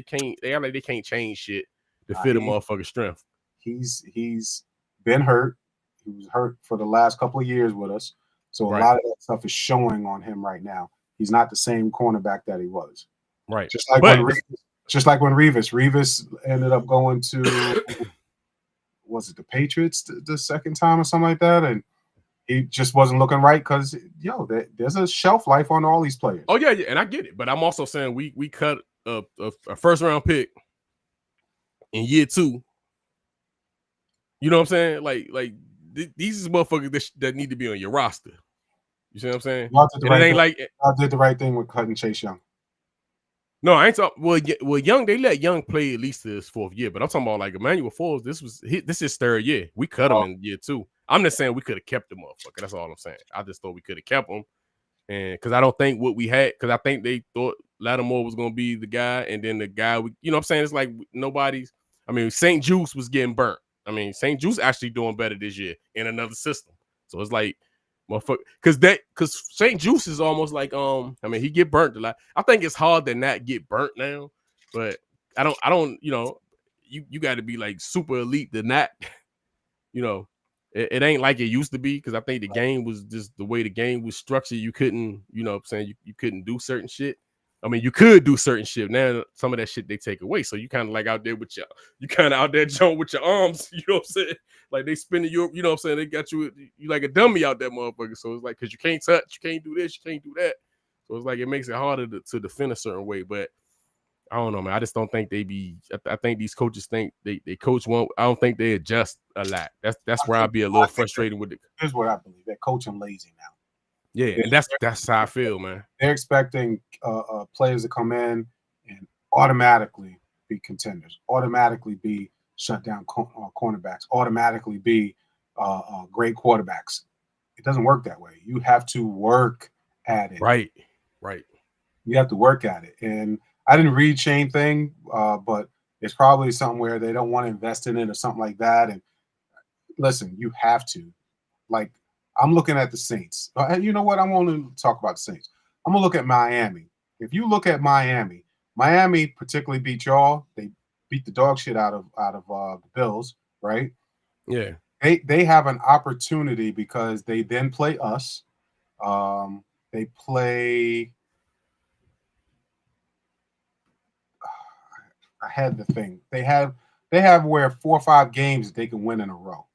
can't, they act like they can't change shit to fit a motherfucker's strength. He's been hurt. He was hurt for the last couple of years with us, so a lot of that stuff is showing on him right now. He's not the same cornerback that he was. Right. Just like when Revis ended up going to, was it the Patriots the second time or something like that, and he just wasn't looking right because there's a shelf life on all these players. Oh yeah, and I get it, but I'm also saying we cut a first round pick in year 2. You know what I'm saying? Like these motherfuckers that need to be on your roster. You see what I'm saying? Y'all did the right thing with cutting Chase Young. No, I ain't talking. Well, Young, they let Young play at least his 4th year, but I'm talking about like Emmanuel Forbes. This is his 3rd year. We cut him in year 2. I'm just saying we could have kept the motherfucker. That's all I'm saying. I just thought we could have kept him, and because I don't think what we had, because I think they thought Lattimore was gonna be the guy, and then the guy you know what I'm saying, it's like nobody's. I mean, St. Juice was getting burnt. I mean, St. Juice actually doing better this year in another system. So it's like, motherfucker, because St. Juice is almost like I mean, he get burnt a lot. I think it's hard to not get burnt now, but I don't you know, you got to be like super elite to not, you know, it ain't like it used to be, because I think the game was just the way the game was structured. You couldn't, you know what I'm saying, you couldn't do certain shit. I mean, you could do certain shit. Now some of that shit they take away. So you kind of like out there with you kind of out there Joe with your arms, you know what I'm saying? Like they spinning you know what I'm saying? They got you like a dummy out there, motherfucker. So it's like, because you can't touch, you can't do this, you can't do that. So it's like it makes it harder to defend a certain way. But I don't know, man. I just don't think they be. I think these coaches think they coach one. I don't think they adjust a lot. That's where I'd be a little frustrated with it. Here's what I believe: they're coaching lazy now. Yeah, and that's how I feel, man. They're expecting players to come in and automatically be contenders, automatically be shut down cornerbacks, automatically be great quarterbacks. It doesn't work that way. You have to work at it. Right. You have to work at it. And I didn't read Shane thing, but it's probably something where they don't want to invest in it or something like that. And listen, you have to. Like, I'm looking at the Saints. You know what? I want to talk about the Saints. I'm gonna look at Miami. If you look at Miami particularly beat y'all. They beat the dog shit out of the Bills, right? Yeah. They have an opportunity because they then play us. They play. I had the thing. They have where 4 or 5 games they can win in a row.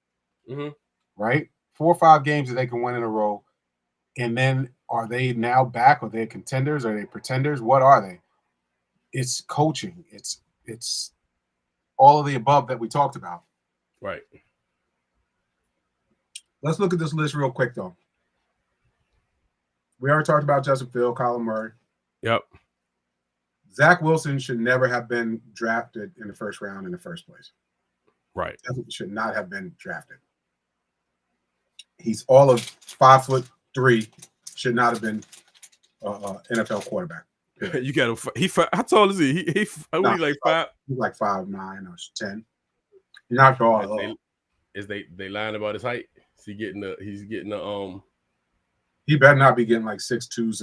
Mm-hmm. Right? 4 or 5 games that they can win in a row. And then are they now back? Are they contenders? Are they pretenders? What are they? It's coaching. It's all of the above that we talked about. Right. Let's look at this list real quick, though. We already talked about Justin Field, Kyler Murray. Yep. Zach Wilson should never have been drafted in the first round in the first place. Right. Definitely should not have been drafted. He's all of 5'3", should not have been NFL quarterback. You got to. How tall is he? He like 5? He's like 5'9" or 10. He's not tall at all. They lying about his height? Is he getting the? He's getting the. He better not be getting like 6'2" and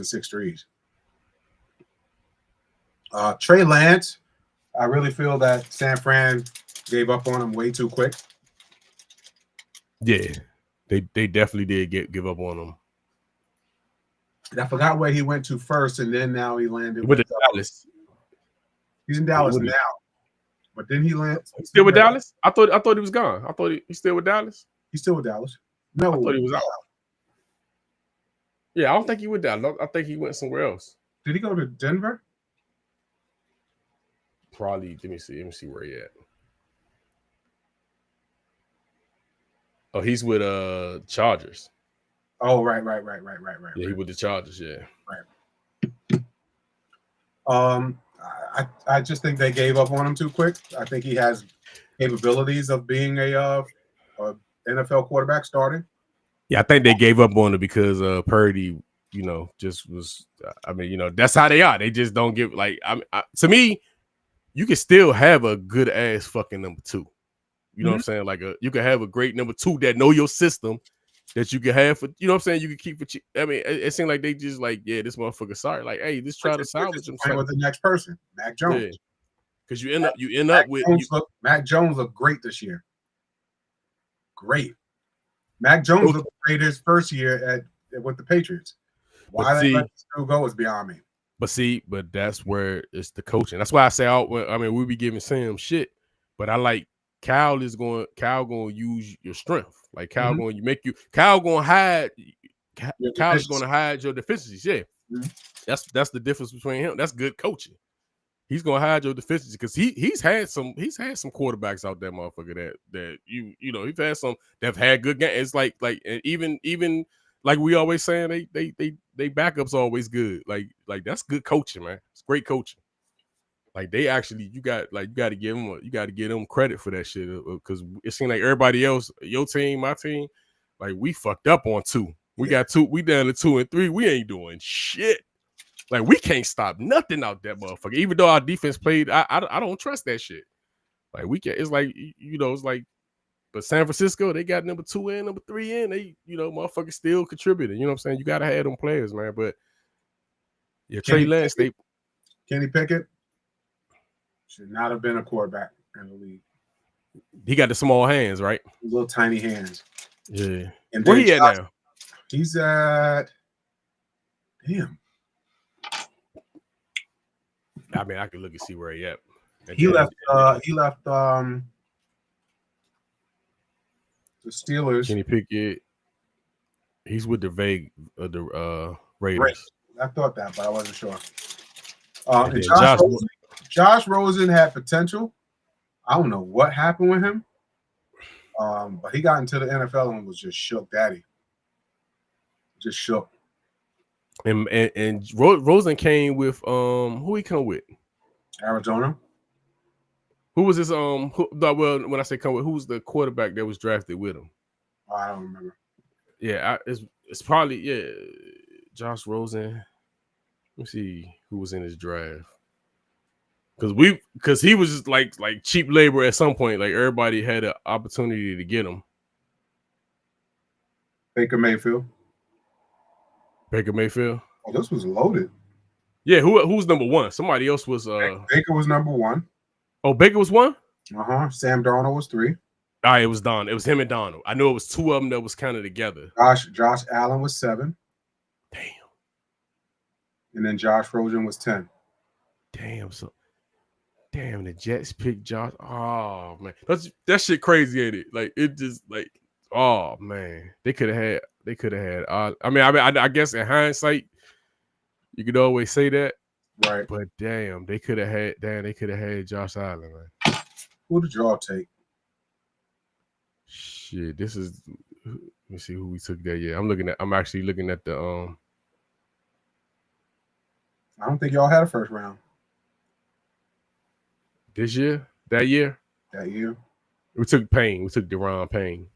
6'3". Trey Lance, I really feel that San Fran gave up on him way too quick. Yeah, they definitely did give up on him. And I forgot where he went to first, and then now he landed with Dallas. He's in Dallas now, but then he landed. Still with Dallas? I thought he was gone. I thought he's still with Dallas. He's still with Dallas. No, I thought he was out. Yeah, I don't think he went Dallas. I think he went somewhere else. Did he go to Denver? Probably. Let me see where he at. Oh, he's with Chargers. Oh, right. Yeah, he with the Chargers. Yeah. Right. I just think they gave up on him too quick. I think he has capabilities of being a NFL quarterback starting. Yeah, I think they gave up on him because Purdy, just was. That's how they are. They just don't give to me. You can still have a good ass fucking number 2. You know what I'm saying? Like you can have a great number 2 that know your system that you can have for, you know what I'm saying? You can keep it. I mean, it seemed like they just like, yeah, this motherfucker sorry. Like, hey, just try to salvage him. With the next person, Mac Jones. Yeah. Because you end up with Mac Jones looked great this year. Great. Mac Jones looked great his first year with the Patriots. Why they let this still go is beyond me. But that's where it's the coaching. That's why I say, we be giving Sam shit, but I like Kyle going to use your strength. Like Kyle going to hide. Kyle's going to hide your deficiencies. Yeah, that's the difference between him. That's good coaching. He's going to hide your deficiencies because he's had some quarterbacks out there, motherfucker. That he's had some that have had good games. It's like and even like we always saying they backups always good. Like that's good coaching, man. It's great coaching. Like they actually, you got to give them credit for that shit because it seemed like everybody else, your team, my team, like we fucked up on 2. We got 2. We down to 2 and 3. We ain't doing shit. Like we can't stop nothing out that motherfucker. Even though our defense played, I don't trust that shit. Like we can. It's like it's like, but San Francisco they got number 2 and number 3 in. They motherfuckers still contributing. You know what I'm saying? You gotta have them players, man. But yeah, Trey Lance, Kenny Pickett should not have been a quarterback in the league. He got the small hands, right? Little tiny hands. Yeah. And where he at now? He's at damn. I mean, I can look and see where he at. He left the Steelers. Kenny Pickett. He's with the Raiders. I thought that, but I wasn't sure. And Josh Rosen had potential. I don't know what happened with him. But he got into the NFL and was just shook daddy. Just shook. And Rosen came with who he come with? Arizona. Who was his when I say come with, who's the quarterback that was drafted with him? Oh, I don't remember. Yeah, it's probably Josh Rosen. Let me see who was in his draft. Because he was just like cheap labor at some point. Like everybody had an opportunity to get him. Baker Mayfield. Oh, this was loaded. Yeah, who's number 1? Somebody else was Baker was number 1. Oh, Baker was 1? Sam Darnold was 3. It was Don. It was him and Donald. I know it was 2 of them that was kind of together. Josh Allen was 7. Damn. And then Josh Rosen was 10. Damn, the Jets picked Josh. Oh man, that shit crazy, ain't it? Like it just like, oh man, they could have had. I guess in hindsight, you could always say that, right? But damn, they could have had Josh Allen, man. Who did y'all take? Shit, this is. Let me see who we took that. Yeah, I'm actually looking at the I don't think y'all had a first round this year. That year, we took Payne. We took Deron Payne.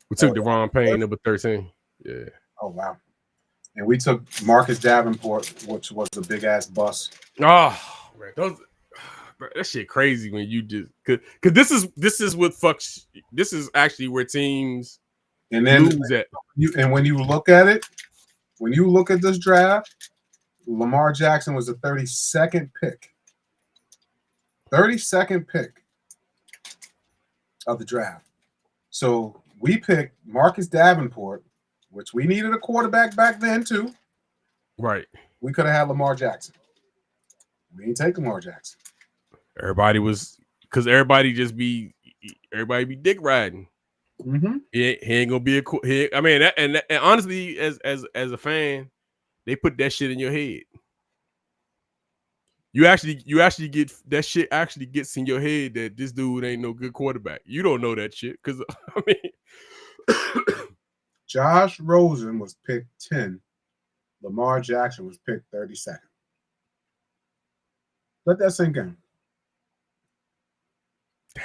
We took Deron Payne, number 13. Yeah. Oh wow. And we took Marcus Davenport, which was a big ass bust. Oh, man, bro, that shit crazy when you just cause this is what fucks. This is actually where teams and then lose at. When you look at it, when you look at this draft, Lamar Jackson was the 32nd pick. 32nd pick of the draft. So we picked Marcus Davenport, which we needed a quarterback back then too. Right. We could have had Lamar Jackson. We didn't take Lamar Jackson. Everybody was because everybody be dick riding. Mm-hmm. He ain't gonna be I mean, and honestly, as a fan, they put that shit in your head. You actually get that shit actually gets in your head that this dude ain't no good quarterback. You don't know that shit because I mean, Josh Rosen was picked 10. Lamar Jackson was picked 32nd. Let that sink in. Damn.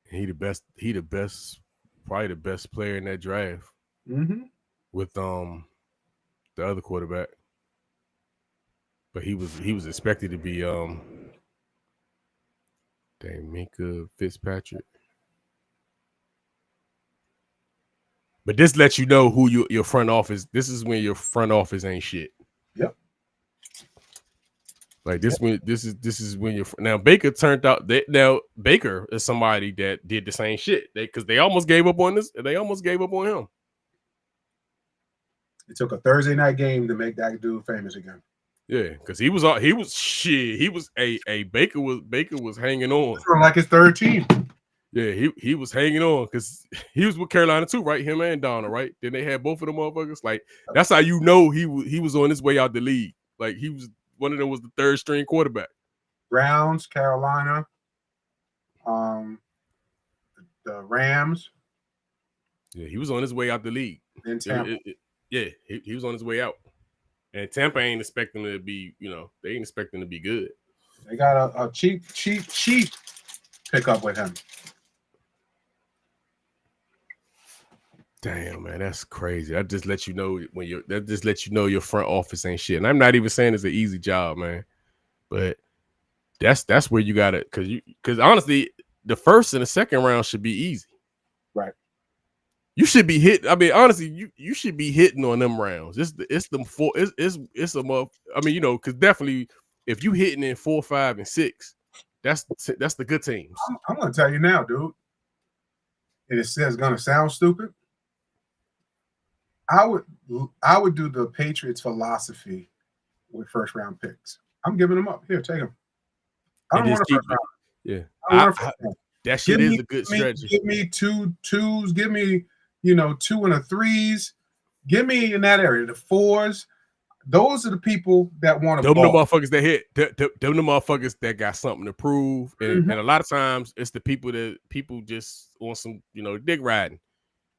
He the best, probably the best player in that draft. Mm-hmm. With the other quarterback. But he was expected to be Minka Fitzpatrick. But this lets you know who your front office. This is when your front office ain't shit. Yep. Like this when this is when you're now Baker turned out now Baker is somebody that did the same shit. Because they almost gave up on this. They almost gave up on him. It took a Thursday night game to make that dude famous again. Yeah, because he was Baker was hanging on. Like his third team. Yeah, he was hanging on because he was with Carolina too, right? Him and Donald, right? Then they had both of them motherfuckers. Like that's how you know he was on his way out the league. Like he was one of them was the third string quarterback. Browns, Carolina, the Rams. Yeah, he was on his way out the league. In Tampa. He was on his way out. And Tampa ain't expecting to be, they ain't expecting to be good. They got a cheap pickup with him. Damn, man, that's crazy. That just lets you know your front office ain't shit. And I'm not even saying it's an easy job, man. But that's where you got it, because honestly, the first and the second round should be easy. Right. You should be hit. I mean, honestly, you should be hitting on them rounds. It's them four. It's a month. I mean, because definitely if you hitting in 4, 5, and 6, that's the good teams. I'm gonna tell you now, dude. And it's gonna sound stupid. I would do the Patriots philosophy with first round picks. I'm giving them up. Here, take them. I don't want a first round. Yeah, that shit is a good strategy. Give me two twos. Give me 2 and a 3s. Give me in that area the 4s. Those are the people that want to. Them the motherfuckers that hit. Them the motherfuckers that got something to prove. And a lot of times it's the people just want some dick riding.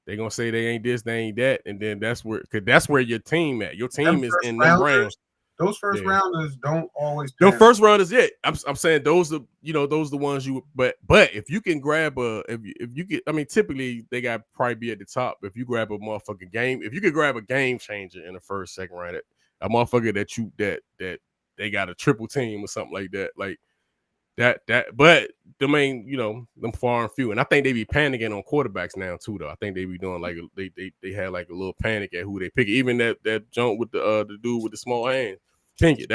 They gonna say they ain't this, they ain't that, and then that's where your team at. Your team is in them rounds. Those first rounders don't always. The first rounders, yeah. I'm saying those are those are the ones you. But if you can grab if you get, I mean, typically they got probably be at the top. If you grab a motherfucking game, if you could grab a game changer in the first, second round, a motherfucker that they got a triple team or something like that, like. But the main, them far and few, and I think they be panicking on quarterbacks now too. Though I think they be doing like they had like a little panic at who they pick. Even that jump with the dude with the small hand, Pickett.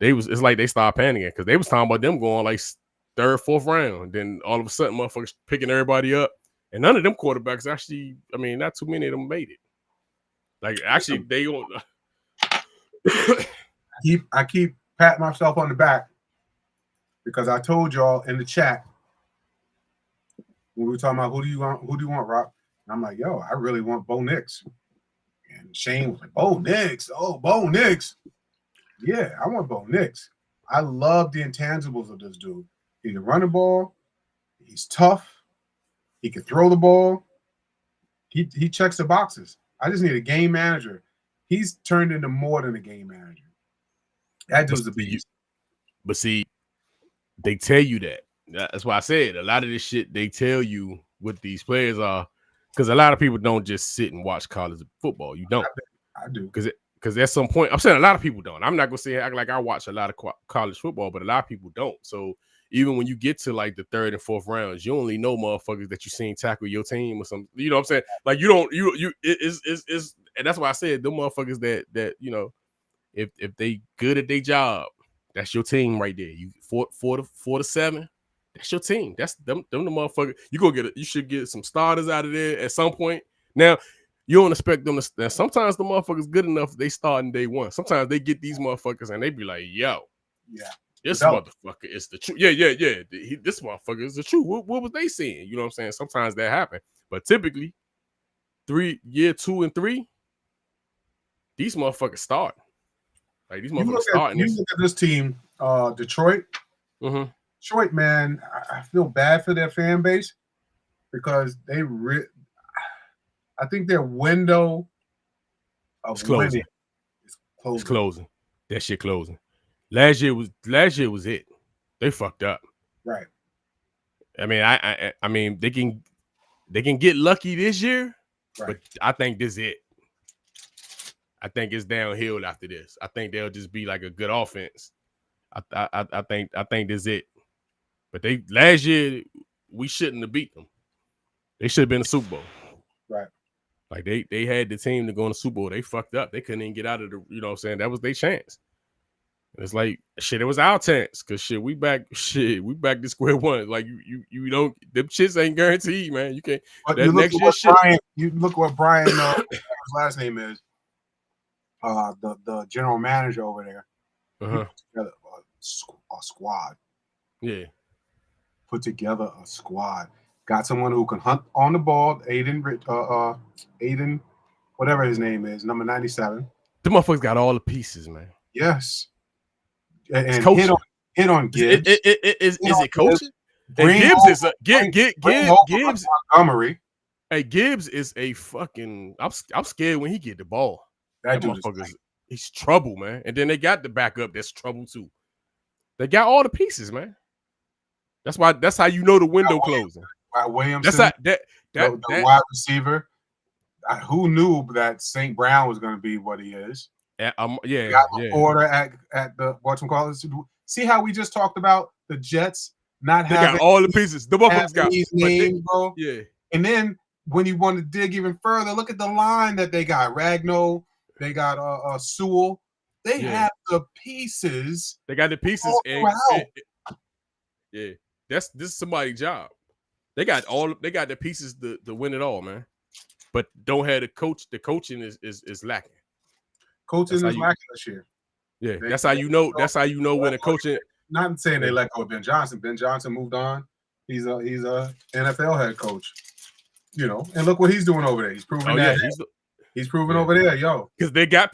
It's like they started panicking because they was talking about them going like 3rd, 4th round. Then all of a sudden, motherfuckers picking everybody up, and none of them quarterbacks actually. I mean, not too many of them made it. Like actually, they don't. I keep patting myself on the back. Because I told y'all in the chat when we were talking about who do you want, Rock? And I'm like, yo, I really want Bo Nix. And Shane was like, Bo Nix. Oh, Bo Nix. Yeah, I want Bo Nix. I love the intangibles of this dude. He can run the ball. He's tough. He can throw the ball. He checks the boxes. I just need a game manager. He's turned into more than a game manager. That dude's a beast. But see, they tell you that. That's why I said a lot of this shit they tell you what these players are, because a lot of people don't just sit and watch college football. You don't. I do. Because at some point, I'm saying a lot of people don't. I'm not gonna say act like I watch a lot of college football, but a lot of people don't. So even when you get to like the third and fourth rounds, you only know motherfuckers that you seen tackle your team or something. You know what I'm saying? Like you don't it's and that's why I said the motherfuckers that you know, if they good at their job, that's your team right there. You 4 to 7, that's your team. That's them the motherfuckers. You should get some starters out of there at some point. Now, you don't expect them to. Now, sometimes the motherfuckers good enough, they start in day one. Sometimes they get these motherfuckers and they be like, yo, this motherfucker is the truth. Yeah. This motherfucker is the truth. What was they saying? You know what I'm saying? Sometimes that happen. But typically, year 2 and 3, these motherfuckers start. Like these motherfuckers starting. You look at this team, Detroit. Mm-hmm. Detroit, man, I feel bad for their fan base because I think their window of winning is closing. It's closing. That shit closing. Last year was it. They fucked up. Right. I mean, I mean they can get lucky this year, but I think this is it. I think it's downhill after this. I think they'll just be like a good offense. I think this is it. But last year we shouldn't have beat them. They should have been a Super Bowl. Right. Like they had the team to go in the Super Bowl. They fucked up. They couldn't even get out of the, you know what I'm saying? That was their chance. And it's like shit, it was our chance. Cause we back to square one. Like you don't, them shits ain't guaranteed, man. You can't but that you next year shit. You look what Brian his last name is. The general manager over there. Put together a squad. Yeah. Put together a squad. Got someone who can hunt on the ball. Aiden, whatever his name is, number 97. The motherfuckers got all the pieces, man. Yes. And hit on Gibbs. Is it coaching? Gibbs Montgomery. Hey, Gibbs is a fucking. I'm scared when he get the ball. That motherfucker, he's trouble, man. And then they got the backup that's trouble too. They got all the pieces, man. That's how you know the window closing. Williamson, that's the wide receiver. Who knew that St. Brown was going to be what he is? Got Porter at the whatchamacallit. See how we just talked about the Jets not having got all the pieces. The motherfuckers got these names, bro. Yeah. And then when you want to dig even further, look at the line that they got. Ragnow, they got Sewell. They have the pieces. They got the pieces. Yeah, this is somebody's job. They got the pieces to win it all, man. But don't have the coach. The coaching is lacking. Coaching is lacking this year. Yeah, that's how you know. That's how you know when a coaching. Not saying they let go of Ben Johnson. Ben Johnson moved on. He's a NFL head coach. You know, and look what he's doing over there. He's proving that. He's proving over there, yo. Because they got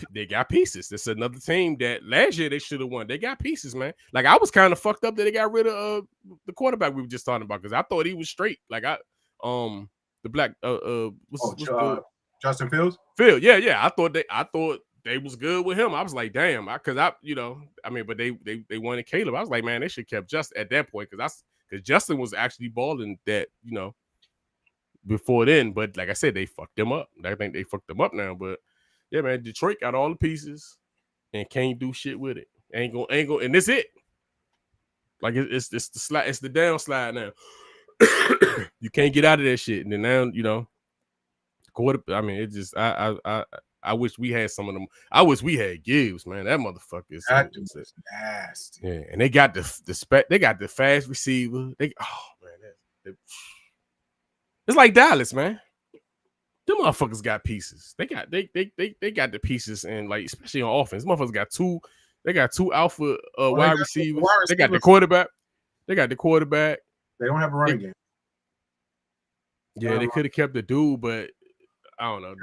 pieces. That's another team that last year they should have won. They got pieces, man. Like I was kind of fucked up that they got rid of the quarterback we were just talking about because I thought he was straight. Like the black Justin Fields. Yeah. I thought they was good with him. I was like, damn, but they wanted Caleb. I was like, man, they should have kept Justin at that point because Justin was actually balling that, you know, before then. But like I said, they fucked them up. I think they fucked them up now. But yeah, man, Detroit got all the pieces and can't do shit with it. Ain't gonna, and this it. Like it's the slide, it's the downslide now. You can't get out of that shit. And then now, you know, I mean, it just I wish we had some of them. I wish we had Gibbs, man. That motherfucker is nasty. Yeah, and they got the spec. They got the fast receiver. It's like Dallas, man. Them motherfuckers got pieces. They got the pieces, and like especially on offense, motherfuckers got two. They got two alpha wide receivers. They got the quarterback. They don't have a running game. Yeah, they could have kept the dude, but I don't know.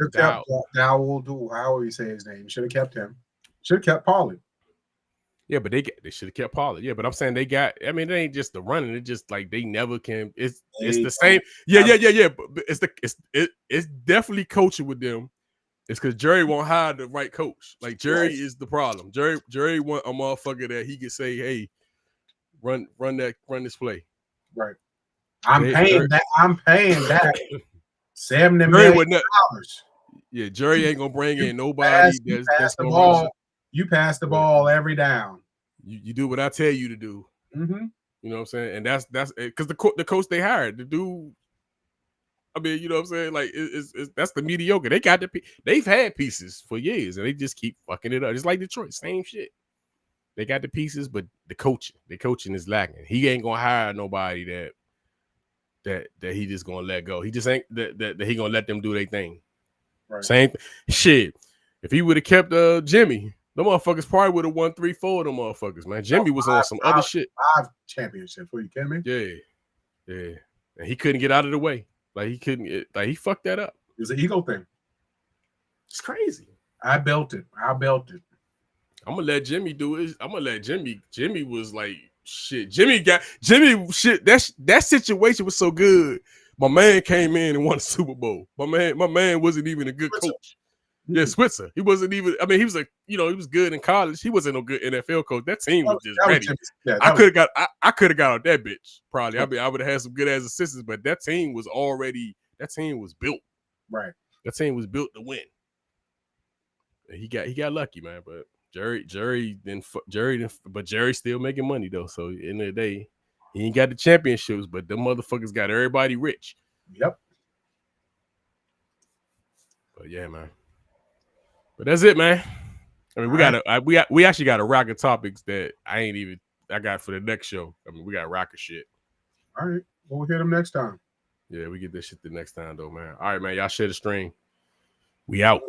However you say his name, should have kept him. Should have kept Pollard. Yeah, but they should have kept Pollard. Yeah, but I'm saying they got. I mean, it ain't just the running. It's just like they never can. It's the same. Yeah. But it's definitely coaching with them. It's because Jerry won't hire the right coach. Like Jerry is the problem. Jerry want a motherfucker that he can say, "Hey, run this play." Right. I'm paying that $70 million. Yeah, Jerry ain't gonna bring in nobody that's the gonna ball. You pass the ball every down. You do what I tell you to do. Mm-hmm. You know what I'm saying? And that's because the coach they hired, the dude. I mean, you know what I'm saying? Like, it's that's the mediocre. They got they've had pieces for years, and they just keep fucking it up. Just like Detroit, same shit. They got the pieces, but the coaching is lacking. He ain't gonna hire nobody that he just gonna let go. He just ain't that he gonna let them do their thing. Right. Same shit. If he would have kept Jimmy, the motherfuckers probably would have won 3-4 of them motherfuckers, man. Jimmy was on some other shit. 5 championships. Are you kidding me? Yeah. And he couldn't get out of the way. Like he couldn't. He fucked that up. It was an ego thing. It's crazy. I built it. I'm gonna let Jimmy do it. I'm gonna let Jimmy. Jimmy was like shit. Jimmy shit. That situation was so good. My man came in and won a Super Bowl. My man wasn't even a good coach. Yeah, Switzer. He wasn't even. I mean, he was he was good in college. He wasn't no good NFL coach. That team was just ready. I could have got on that bitch probably. I mean, I would have had some good ass assistants, but that team was built. Right. That team was built to win. And he got lucky, man. But Jerry still making money though. So at the end of the day, he ain't got the championships, but them motherfuckers got everybody rich. Yep. But yeah, man. But that's it, man. I mean, we actually got a rack of topics that I got for the next show. I mean, we got rocket shit. All right. We'll hit them next time. Yeah, we get this shit the next time though, man. All right, man. Y'all share the stream. We out.